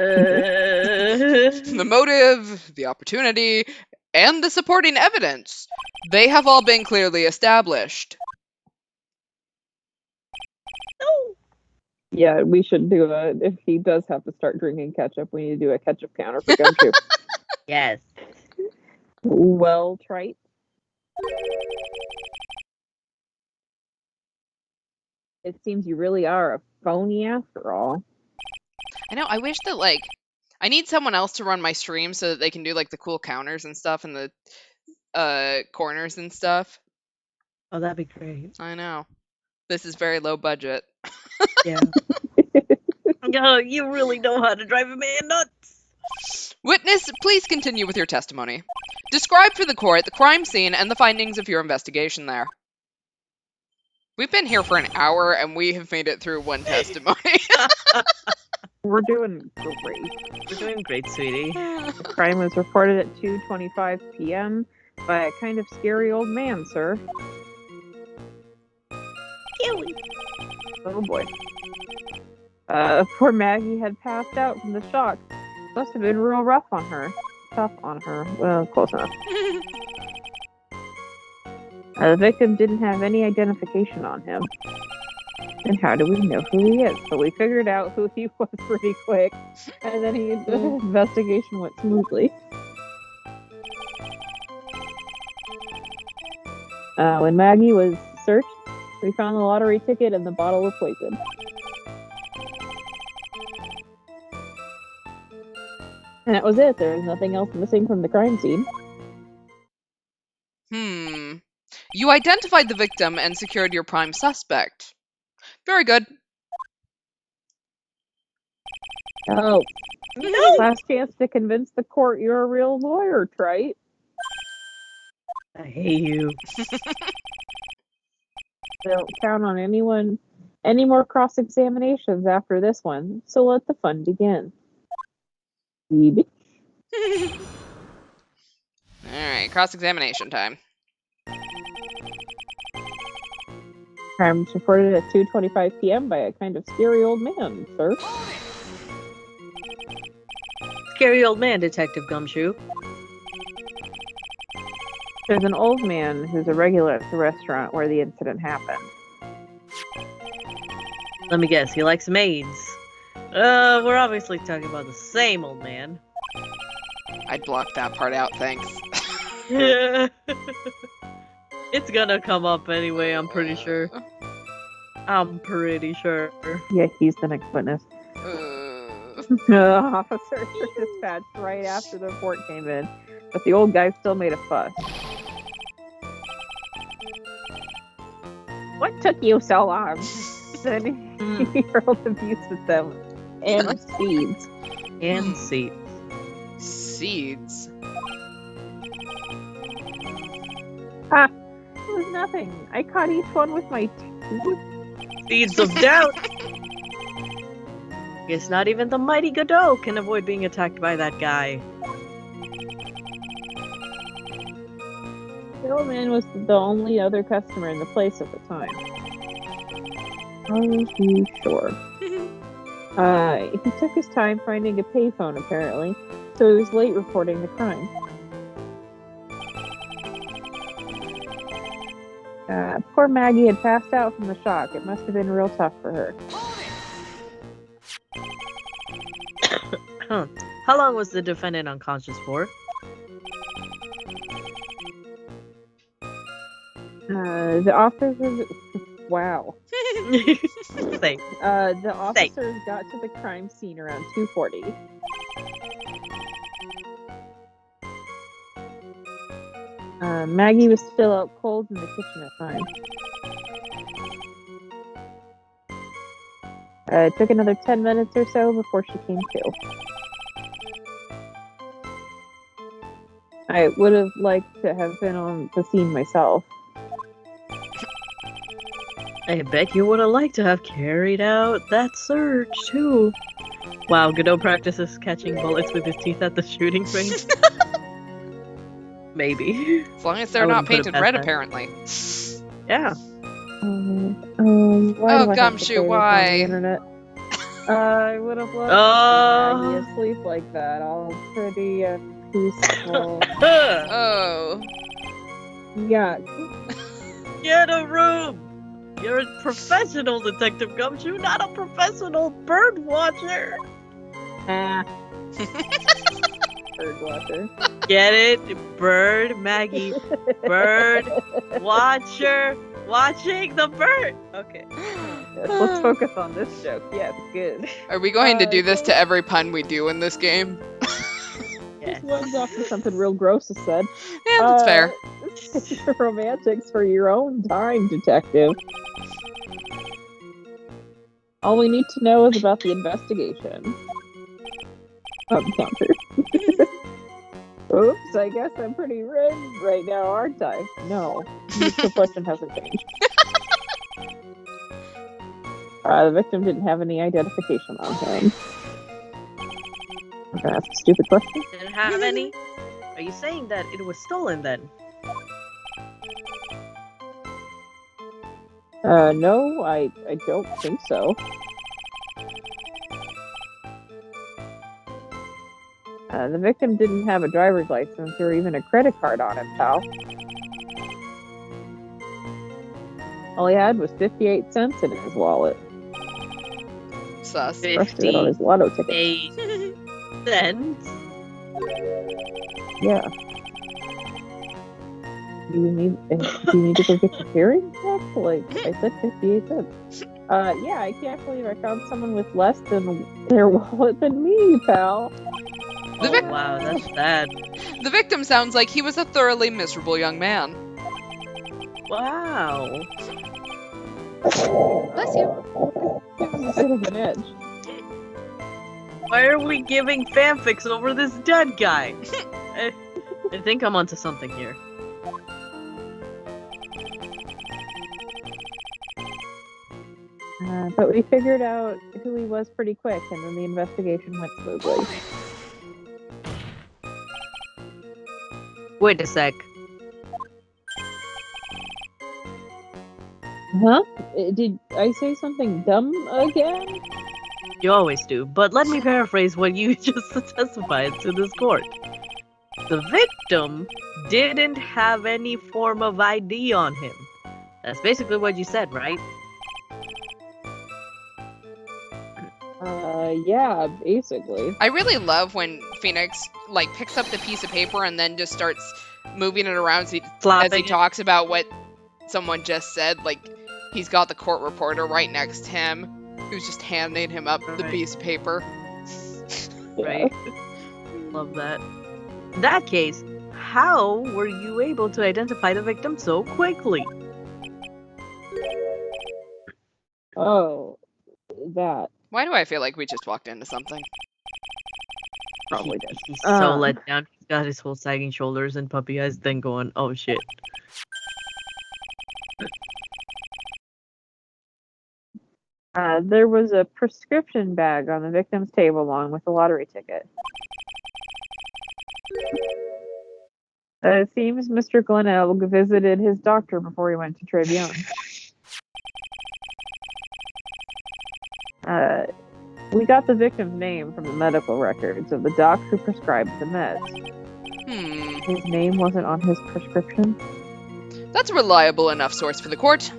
A: The motive, the opportunity, and the supporting evidence. They have all been clearly established.
C: no.
B: Yeah, we should do if he does have to start drinking ketchup, we need to do a ketchup counter for Gumshoe.
C: Yes.
B: Well, Trite. It seems you really are a phony after all.
A: I know, I wish that, like, I need someone else to run my stream so that they can do, like, the cool counters and stuff and the corners and stuff.
C: Oh, that'd be great.
A: I know. This is very low budget.
C: Yeah. Oh, you really know how to drive a man nuts.
A: Witness, please continue with your testimony. Describe for the court the crime scene and the findings of your investigation there. We've been here for an hour and we have made it through one testimony.
B: We're doing great.
C: We're doing great, sweetie.
B: The crime was reported at 2:25 p.m. by a kind of scary old man, sir.
C: Kiwi.
B: Oh boy. Poor Maggie had passed out from the shock. Must have been real rough on her. Tough on her. Well, close enough. The victim didn't have any identification on him. And how do we know who he is? So we figured out who he was pretty quick, and then the investigation went smoothly. When Maggie was searched, we found the lottery ticket and the bottle of poison. And that was it. There was nothing else missing from the crime scene.
A: You identified the victim and secured your prime suspect. Very good.
B: Oh.
C: No.
B: Last chance to convince the court you're a real lawyer, Trite.
C: I hate you.
B: Don't count on any more cross-examinations after this one, so let the fun begin. Bitch.
A: Alright, cross-examination time.
B: Crime was reported at 2:25 p.m. by a kind of scary old man, sir.
C: Scary old man, Detective Gumshoe.
B: There's an old man who's a regular at the restaurant where the incident happened.
C: Let me guess, he likes maids. We're obviously talking about the same old man.
A: I'd block that part out, thanks.
C: It's gonna come up anyway, I'm pretty sure. I'm pretty sure.
B: Yeah, he's the next witness. Officers were dispatched right after the report came in, but the old guy still made a fuss. What took you so long? Then he hurled abuse at them and seeds.
C: And seeds.
A: Seeds?
B: Ha! It was nothing. I caught each one with my teeth.
C: Seeds of doubt! Guess not even the mighty Godot can avoid being attacked by that guy.
B: The old man was the only other customer in the place at the time. Are you sure? He took his time finding a payphone, apparently, so he was late reporting the crime. Poor Maggie had passed out from the shock. It must have been real tough for her.
C: How long was the defendant unconscious for?
B: The officers... Wow.
C: Say.
B: The officers got to the crime scene around 2:40. Maggie was still out cold in the kitchen at the time. It took another 10 minutes or so before she came to. I would have liked to have been on the scene myself.
C: I bet you would have liked to have carried out that search, too. Wow, Godot practices catching bullets with his teeth at the shooting range. Maybe.
A: As long as they're
C: I
A: not
C: wouldn't put it
A: painted
C: past
A: red,
C: that.
A: apparently.
C: Yeah.
B: Why do I have to
A: Gumshoe,
B: say this on the
A: why?
B: internet? I would have loved to see Maggie asleep like that, all pretty and peaceful.
A: Oh.
B: Yeah.
C: Get a room! You're a professional detective Gumshoe, not a professional bird watcher.
B: Ah. Bird watcher.
C: Get it? Bird, Maggie. Bird watcher. Watching the bird. Okay.
B: Yes, let's focus on this joke. Yes, good.
A: Are we going to do this to every pun we do in this game?
C: Yes.
B: This one's off to something real gross is said.
A: Yeah, that's fair.
B: Romantics for your own time, detective. All we need to know is about the investigation. Counter. Oops, I guess I'm pretty red right now, aren't I? No. The question hasn't changed. The victim didn't have any identification on him. I'm gonna ask a stupid question.
C: Didn't have any? Are you saying that it was stolen then?
B: No, I don't think so. The victim didn't have a driver's license or even a credit card on him, pal. All he had was 58 cents in his wallet.
A: Sus.
B: The rest of it on his lotto ticket.
C: 8 cents.
B: Yeah. Do you need to go get your hearing checked? Like, I said 58 cents. Yeah, I can't believe I found someone with less than their wallet than me, pal.
C: Wow, that's sad.
A: The victim sounds like he was a thoroughly miserable young man.
C: Wow.
A: Bless you.
B: A bit of an edge.
C: Why are we giving fanfics over this dead guy? I think I'm onto something here.
B: But we figured out who he was pretty quick, and then the investigation went smoothly.
C: Wait a sec.
B: Huh? Did I say something dumb again?
C: You always do, but let me paraphrase what you just testified to this court. The victim didn't have any form of ID on him. That's basically what you said, right?
B: Yeah, basically.
A: I really love when Phoenix like picks up the piece of paper and then just starts moving it around as he talks about what someone just said. Like he's got the court reporter right next to him, who's just handing him up the piece of paper.
C: Right. Love that. In that case, how were you able to identify the victim so quickly?
B: Oh, that.
A: Why do I feel like we just walked into something?
B: Probably did.
C: He's so let down. He's got his whole sagging shoulders and puppy eyes, then going, oh shit.
B: There was a prescription bag on the victim's table along with the lottery ticket. It seems Mr. Glenelg visited his doctor before he went to Tribune. We got the victim's name from the medical records of the doc who prescribed the meds. His name wasn't on his prescription.
A: That's a reliable enough source for the court.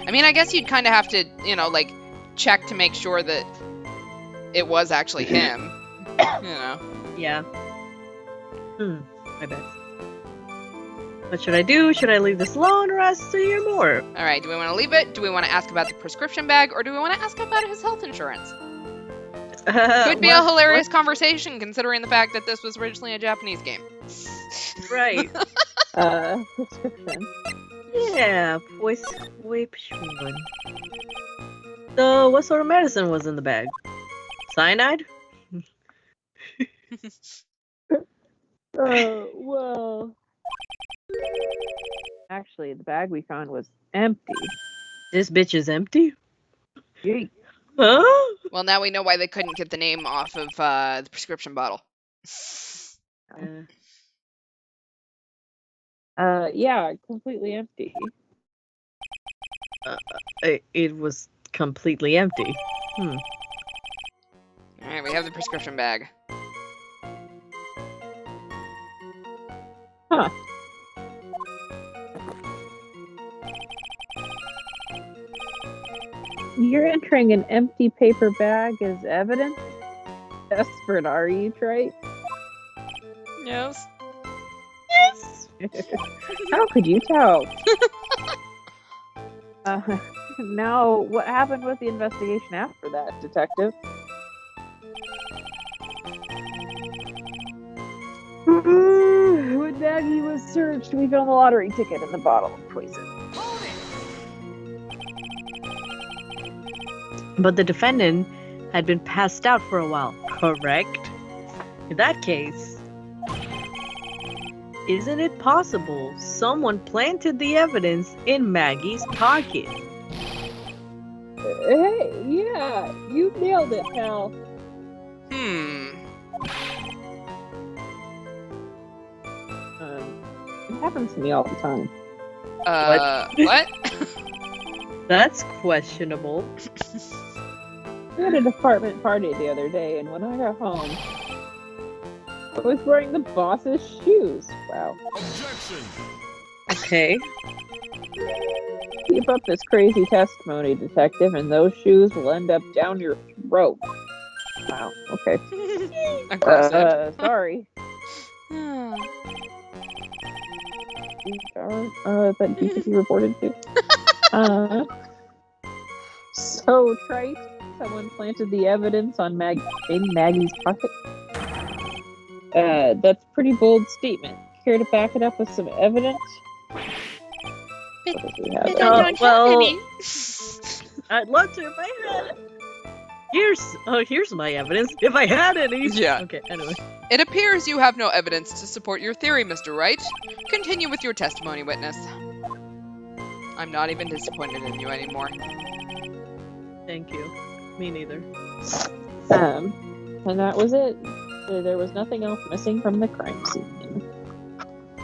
A: I mean, I guess you'd kind of have to, like, check to make sure that it was actually him.
C: Yeah. I bet. What should I do? Should I leave this alone or ask to hear more?
A: Alright, do we want to leave it? Do we want to ask about the prescription bag? Or do we want to ask about his health insurance? Could be a hilarious conversation considering the fact that this was originally a Japanese game.
C: Right.
B: Prescription.
C: Yeah, prescription. So, what sort of medicine was in the bag? Cyanide?
B: Well... Actually, the bag we found was empty.
C: This bitch is empty?
B: Yeet.
C: Huh?
A: Well, now we know why they couldn't get the name off of the prescription bottle.
B: Yeah, completely empty.
C: It was completely empty. Hmm.
A: Alright, we have the prescription bag.
B: Huh. You're entering an empty paper bag as evidence? Desperate, are you, Trite?
A: Yes.
C: Yes!
B: How could you tell? Now, what happened with the investigation after that, Detective? When Maggie was searched, we found the lottery ticket in the bottle of poison.
C: But the defendant had been passed out for a while, correct? In that case, isn't it possible someone planted the evidence in Maggie's pocket?
B: Hey, yeah, you nailed it, pal. It happens to me all the time.
A: What?
C: That's questionable.
B: We had a department party the other day, and when I got home, I was wearing the boss's shoes. Wow.
D: Objection!
C: Okay.
B: Keep up this crazy testimony, Detective, and those shoes will end up down your throat. Wow, okay.
A: Aggressive.
B: Sorry. That needs to be reported to. So, Trite, someone planted the evidence on in Maggie's pocket? That's a pretty bold statement. Care to back it up with some evidence? What do we have?
C: Well, I'd love to if I had it. Here's my evidence. If I had any.
A: Yeah.
C: Okay, anyway.
A: It appears you have no evidence to support your theory, Mr. Wright. Continue with your testimony, witness. I'm not even disappointed in you anymore.
C: Thank you. Me neither.
B: And that was it. There was nothing else missing from the crime scene.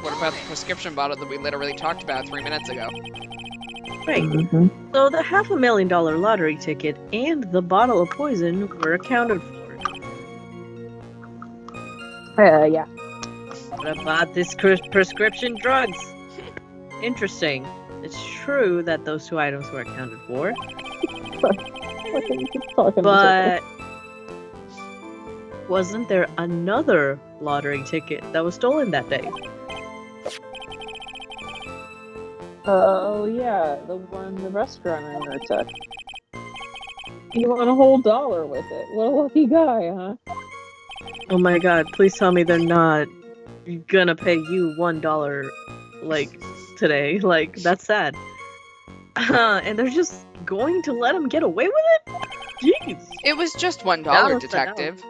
A: What about the prescription bottle that we literally talked about 3 minutes ago?
C: Right. So the $500,000 lottery ticket and the bottle of poison were accounted for.
B: Yeah.
C: What about this prescription drugs? Interesting. It's true that those two items were accounted for, but wasn't there another lottery ticket that was stolen that day?
B: Oh, yeah, the one the restaurant owner took. You want a whole dollar with it. What a lucky guy, huh?
C: Oh my god, please tell me they're not gonna pay you $1, like, today. Like, that's sad. And they're just going to let him get away with it? Jeez.
A: It was just $1,
C: That was
A: detective.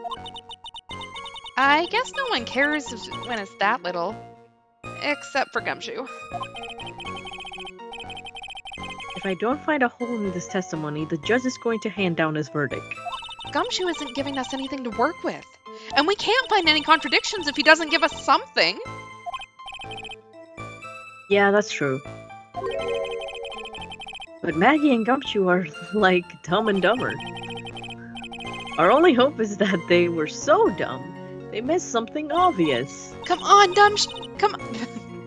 A: I guess no one cares when it's that little. Except for Gumshoe.
C: If I don't find a hole in this testimony, the judge is going to hand down his verdict.
A: Gumshoe isn't giving us anything to work with. And we can't find any contradictions if he doesn't give us something.
C: Yeah, that's true. But Maggie and Gumshoe are like Dumb and Dumber. Our only hope is that they were so dumb, they missed something obvious.
A: Come on, come on.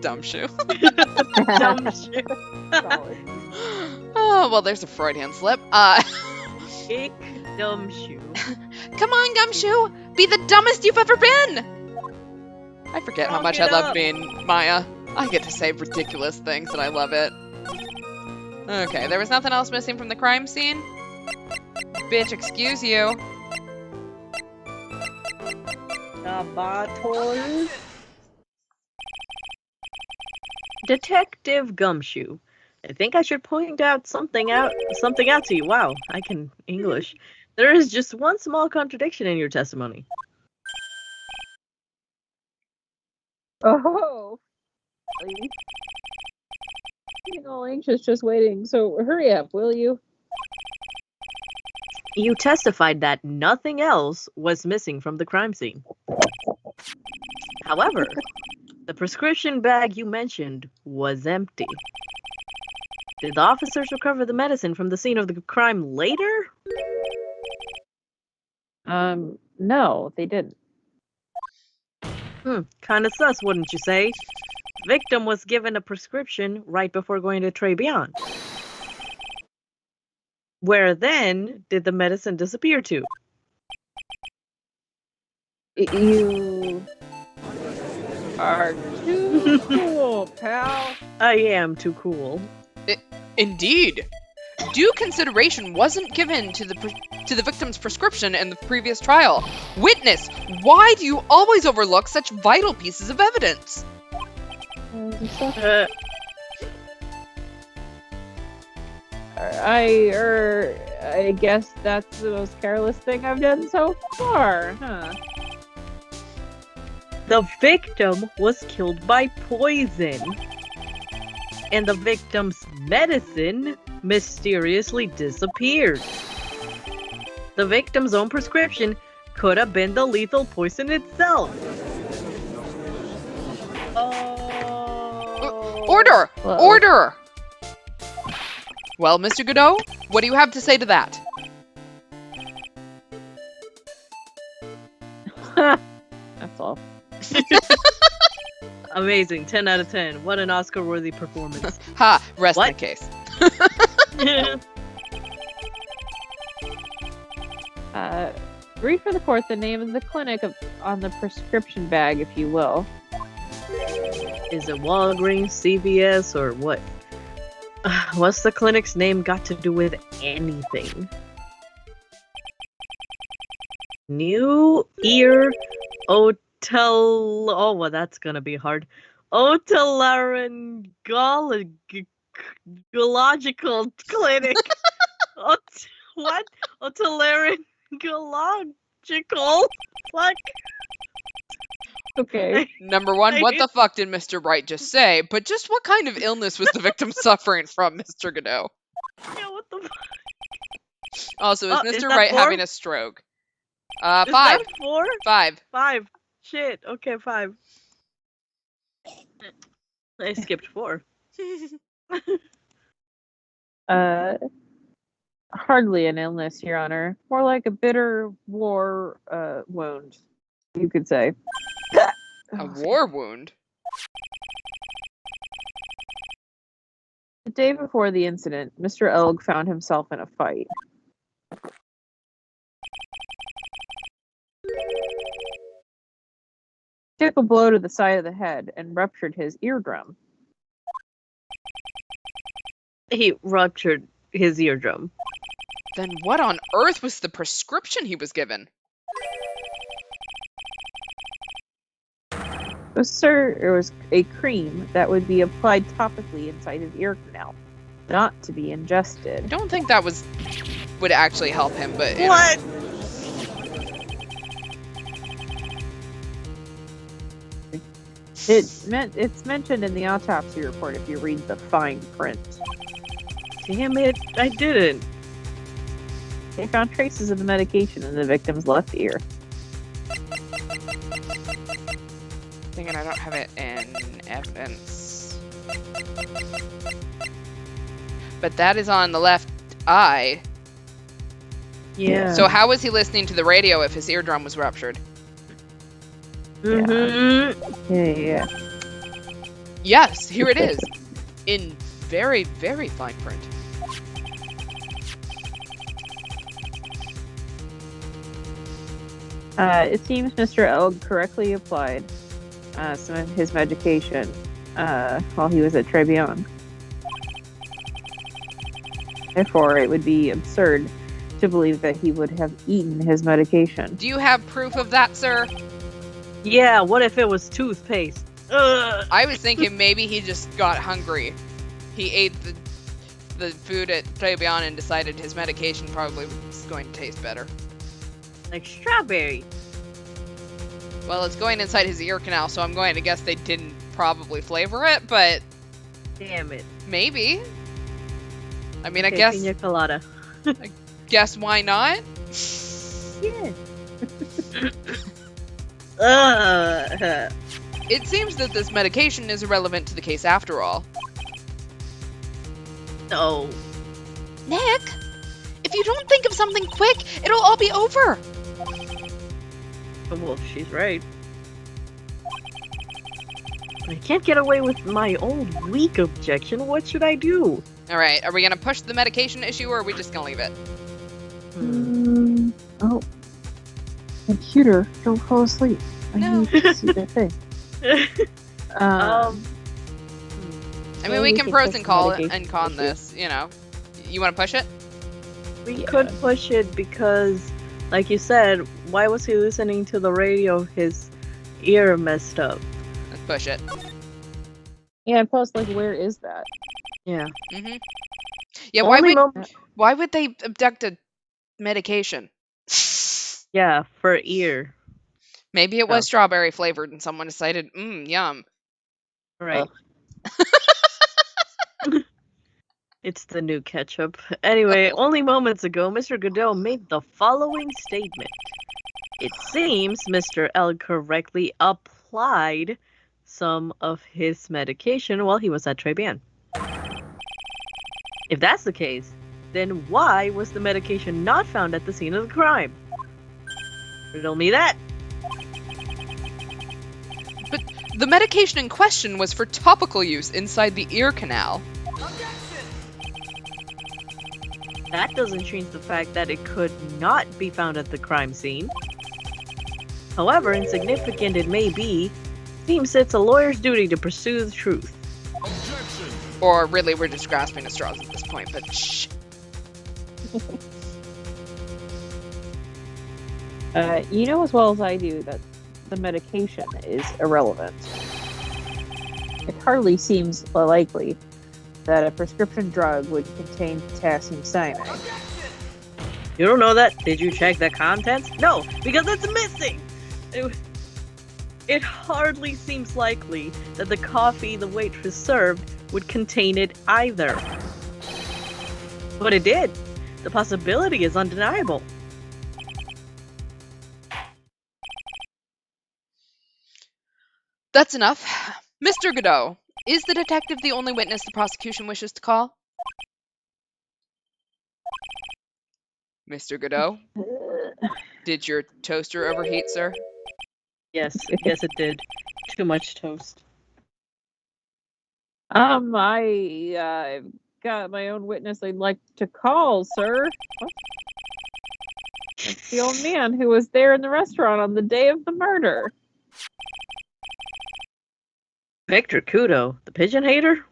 A: Gumshoe.
C: Gumshoe.
A: Oh, well, there's a Freudian slip.
C: Big Gumshoe.
A: Come on, Gumshoe. Be the dumbest you've ever been. I forget how much I love being Maya. I get to say ridiculous things and I love it. Okay, there was nothing else missing from the crime scene? Bitch, excuse you.
C: The bottle. Detective Gumshoe. I think I should point out something out to you. Wow, I can English. There is just one small contradiction in your testimony.
B: Oh, really? Getting all anxious just waiting, so hurry up, will you?
C: You testified that nothing else was missing from the crime scene. However, the prescription bag you mentioned was empty. Did the officers recover the medicine from the scene of the crime later?
B: No, they didn't.
C: Kinda sus, wouldn't you say? Victim was given a prescription right before going to Trebion. Where then did the medicine disappear to?
B: You are too cool, pal.
C: I am too cool.
A: Indeed. Due consideration wasn't given to the victim's prescription in the previous trial. Witness, why do you always overlook such vital pieces of evidence?
B: I guess that's the most careless thing I've done so far, huh?
C: The victim was killed by poison. And the victim's medicine mysteriously disappeared. The victim's own prescription could have been the lethal poison itself.
A: Order!
B: Whoa.
A: Order! Well, Mr. Godot, what do you have to say to that?
B: That's all.
C: Amazing, 10 out of 10. What an Oscar-worthy performance.
A: Ha! Rest my
C: What?
A: case.
B: Read for the court the name of the clinic on the prescription bag, if you will.
C: Is it Walgreens, CVS, or what? What's the clinic's name got to do with anything? New Ear Hotel. Oh, well, that's gonna be hard. Otolaryngological clinic. What? Otolaryngological? Fuck.
B: Okay.
A: Number one, what the fuck did Mr. Wright just say? But just what kind of illness was the victim suffering from, Mr. Godot?
C: Yeah, what the fuck?
A: Also, is
C: Oh, is
A: Mr.
C: that
A: Wright
C: 4?
A: having a stroke?
C: Is
A: 5.
C: that 4?
A: 5.
C: 5. Shit. Okay, 5. I skipped 4.
B: Hardly an illness, Your Honor. More like a bitter war wound, you could say.
A: A war wound?
B: The day before the incident, Mr. Elg found himself in a fight. He took a blow to the side of the head and ruptured his eardrum.
C: He ruptured his eardrum.
A: Then what on earth was the prescription he was given?
B: Sir, it was a cream that would be applied topically inside his ear canal, not to be
A: I
B: ingested.
A: don't think that would actually help him, but you know.
C: What?
B: It's mentioned in the autopsy report if you read the fine print.
C: Damn it, I didn't.
B: They found traces of the medication in the victim's left ear.
A: Thinking I don't have it in evidence. But that is on the left eye.
C: Yeah.
A: So how was he listening to the radio if his eardrum was ruptured?
C: Mm-hmm.
B: Yeah.
A: Yes, here it is. In very, very fine print.
B: It seems Mr. Elg correctly applied some of his medication while he was at Trebion. Therefore, it would be absurd to believe that he would have eaten his medication.
A: Do you have proof of that, sir?
C: Yeah, what if it was toothpaste? Ugh.
A: I was thinking maybe he just got hungry. He ate the food at Trebion and decided his medication probably was going to taste better.
C: Like strawberry.
A: Well, it's going inside his ear canal, so I'm going to guess they didn't probably flavor it, but
C: Damn it.
A: maybe. I mean,
C: Okay, pina colada.
A: guess why not?
C: Yeah. Ugh.
A: It seems that this medication is irrelevant to the case after all.
C: No.
A: Nick, if you don't think of something quick, it'll all be over.
C: Well, she's right. I can't get away with my old weak objection. What should I do?
A: All right, are we gonna push the medication issue, or are we just gonna leave it?
B: Oh. Computer, don't fall asleep. I
A: No.
B: need to see the thing.
A: I mean,
B: Well,
A: we
B: we
A: can
B: can
A: pros
B: push
A: and
B: the
A: call
B: medication
A: and con
B: issue.
A: this. You know, you want to push it?
C: We
B: Yeah.
C: could push it because, like you said, why was he listening to the radio? His ear messed up.
A: Let's push it.
B: Yeah, and plus, like, where is that?
C: Yeah.
A: Mm-hmm. Yeah. Why
C: Only
A: would
C: moment.
A: why would they abduct a medication?
C: Yeah, for ear.
A: Maybe it was
C: Oh.
A: strawberry flavored, and someone decided, yum.
C: Right. It's the new ketchup. Anyway,
A: Uh-oh.
C: only moments ago, Mr. Godot made the following statement. It seems Mr. L correctly applied some of his medication while he was at Trebian. If that's the case, then why was the medication not found at the scene of the crime? Riddle me that.
A: But the medication in question was for topical use inside the ear canal.
C: That doesn't change the fact that it could not be found at the crime scene. However insignificant it may be, seems it's a lawyer's duty to pursue the truth.
A: Or really, we're just grasping at straws at this point, but shh.
B: You know as well as I do that the medication is irrelevant. It hardly seems likely that a prescription drug would contain potassium cyanide.
C: You don't know that? Did you check the contents? No, because it's missing! It hardly seems likely that the coffee the waitress served would contain it either. But it did. The possibility is undeniable.
A: That's enough. Mr. Godot, is the detective the only witness the prosecution wishes to call? Mr. Godot, did your toaster overheat, sir?
C: Yes, yes it did. Too much toast.
B: I got my own witness I'd like to call, sir. What? It's the old man who was there in the restaurant on the day of the murder.
C: Victor Kudo, the pigeon hater?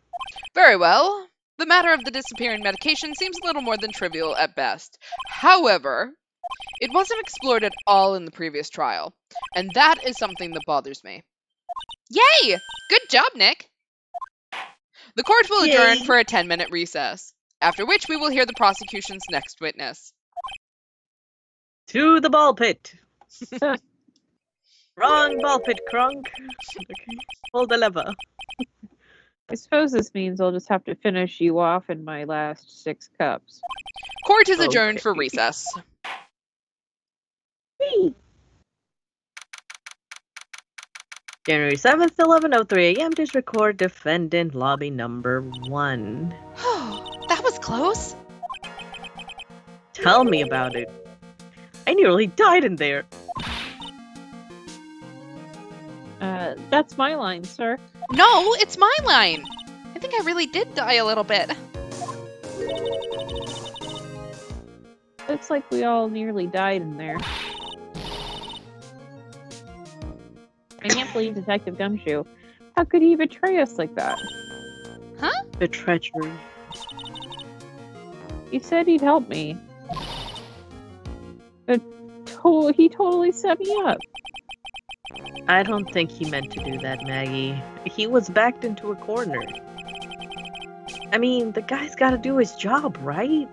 A: Very well. The matter of the disappearing medication seems a little more than trivial at best. However, it wasn't explored at all in the previous trial, and that is something that bothers me. Yay! Good job, Nick! The court will adjourn for a 10-minute recess, after which we will hear the prosecution's next witness.
C: To the ball pit! Wrong ball pit, Krunk! Okay. Pull the lever.
B: I suppose this means I'll just have to finish you off in my last 6 cups.
A: Court is adjourned for
C: Okay.
A: recess.
C: January 7th, 11:03 a.m. District Court, Defendant Lobby Number 1.
A: That was close.
C: Tell me about it. I nearly died in there.
B: That's my line, sir.
A: No, it's my line. I think I really did die a little bit.
B: Looks like we all nearly died in there. I can't believe Detective Gumshoe. How could he betray us like that?
C: The treachery.
B: He said he'd help me. But he totally set me up.
C: I don't think he meant to do that, Maggie. He was backed into a corner. I mean, the guy's gotta do his job, right?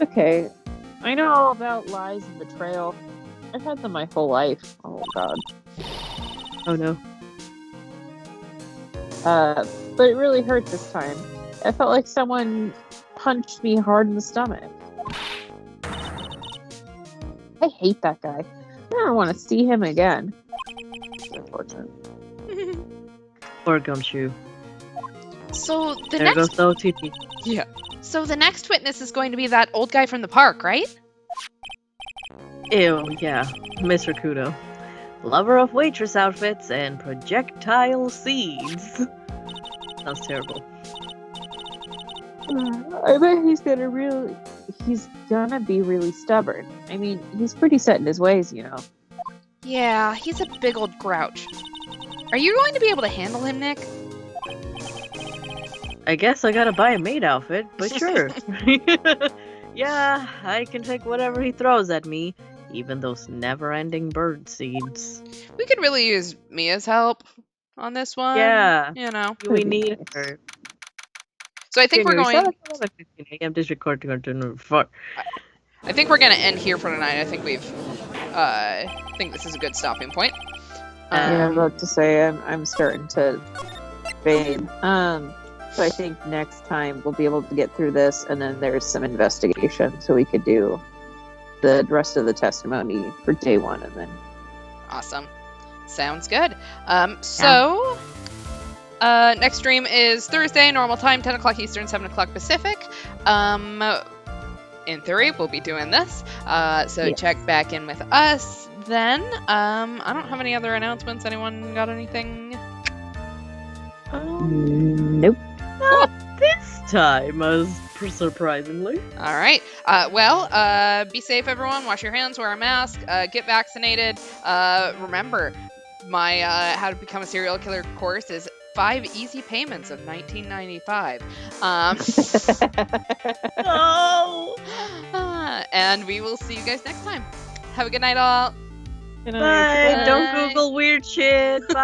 B: Okay, I know all about lies and betrayal. I've had them my whole life. Oh god.
C: Oh no.
B: But it really hurt this time. I felt like someone punched me hard in the stomach. I hate that guy. I don't want to see him again. It's unfortunate.
C: Or Gumshoe.
A: So the
C: There goes
A: next,
C: the OTT.
A: yeah. So the next witness is going to be that old guy from the park, right?
C: Ew, yeah. Mr. Kudo. Lover of waitress outfits and projectile seeds. Sounds terrible.
B: I bet he's gonna be really stubborn. I mean, he's pretty set in his ways, you know.
A: Yeah, he's a big old grouch. Are you going to be able to handle him, Nick?
C: I guess I gotta buy a maid outfit, but sure. Yeah, I can take whatever he throws at me, even those never-ending bird seeds.
A: We could really use Mia's help on this one.
C: Yeah.
A: You know.
C: We need her.
A: So I think we're going.
C: 15 a.m. District Court to continue for.
A: I think we're going to end here for tonight. I think we've. I think this is a good stopping point.
B: Yeah, I'm about to say I'm starting to fade. So I think next time we'll be able to get through this, and then there's some investigation, so we could do the rest of the testimony for day one, and then.
A: Awesome. Sounds good. So. Next stream is Thursday, normal time, 10 o'clock Eastern, 7 o'clock Pacific. In theory, we'll be doing this. So
B: Yes.
A: check back in with us then. I don't have any other announcements. Anyone got anything?
B: Nope.
C: Not this time, surprisingly.
A: All right. Be safe, everyone. Wash your hands, wear a mask, get vaccinated. Remember, my How to Become a Serial Killer course is 5 easy payments of $19.95.
C: No!
A: And we will see you guys next time. Have a good night, all.
B: Good night.
C: Bye!
A: Bye.
C: Don't Google weird shit. Bye!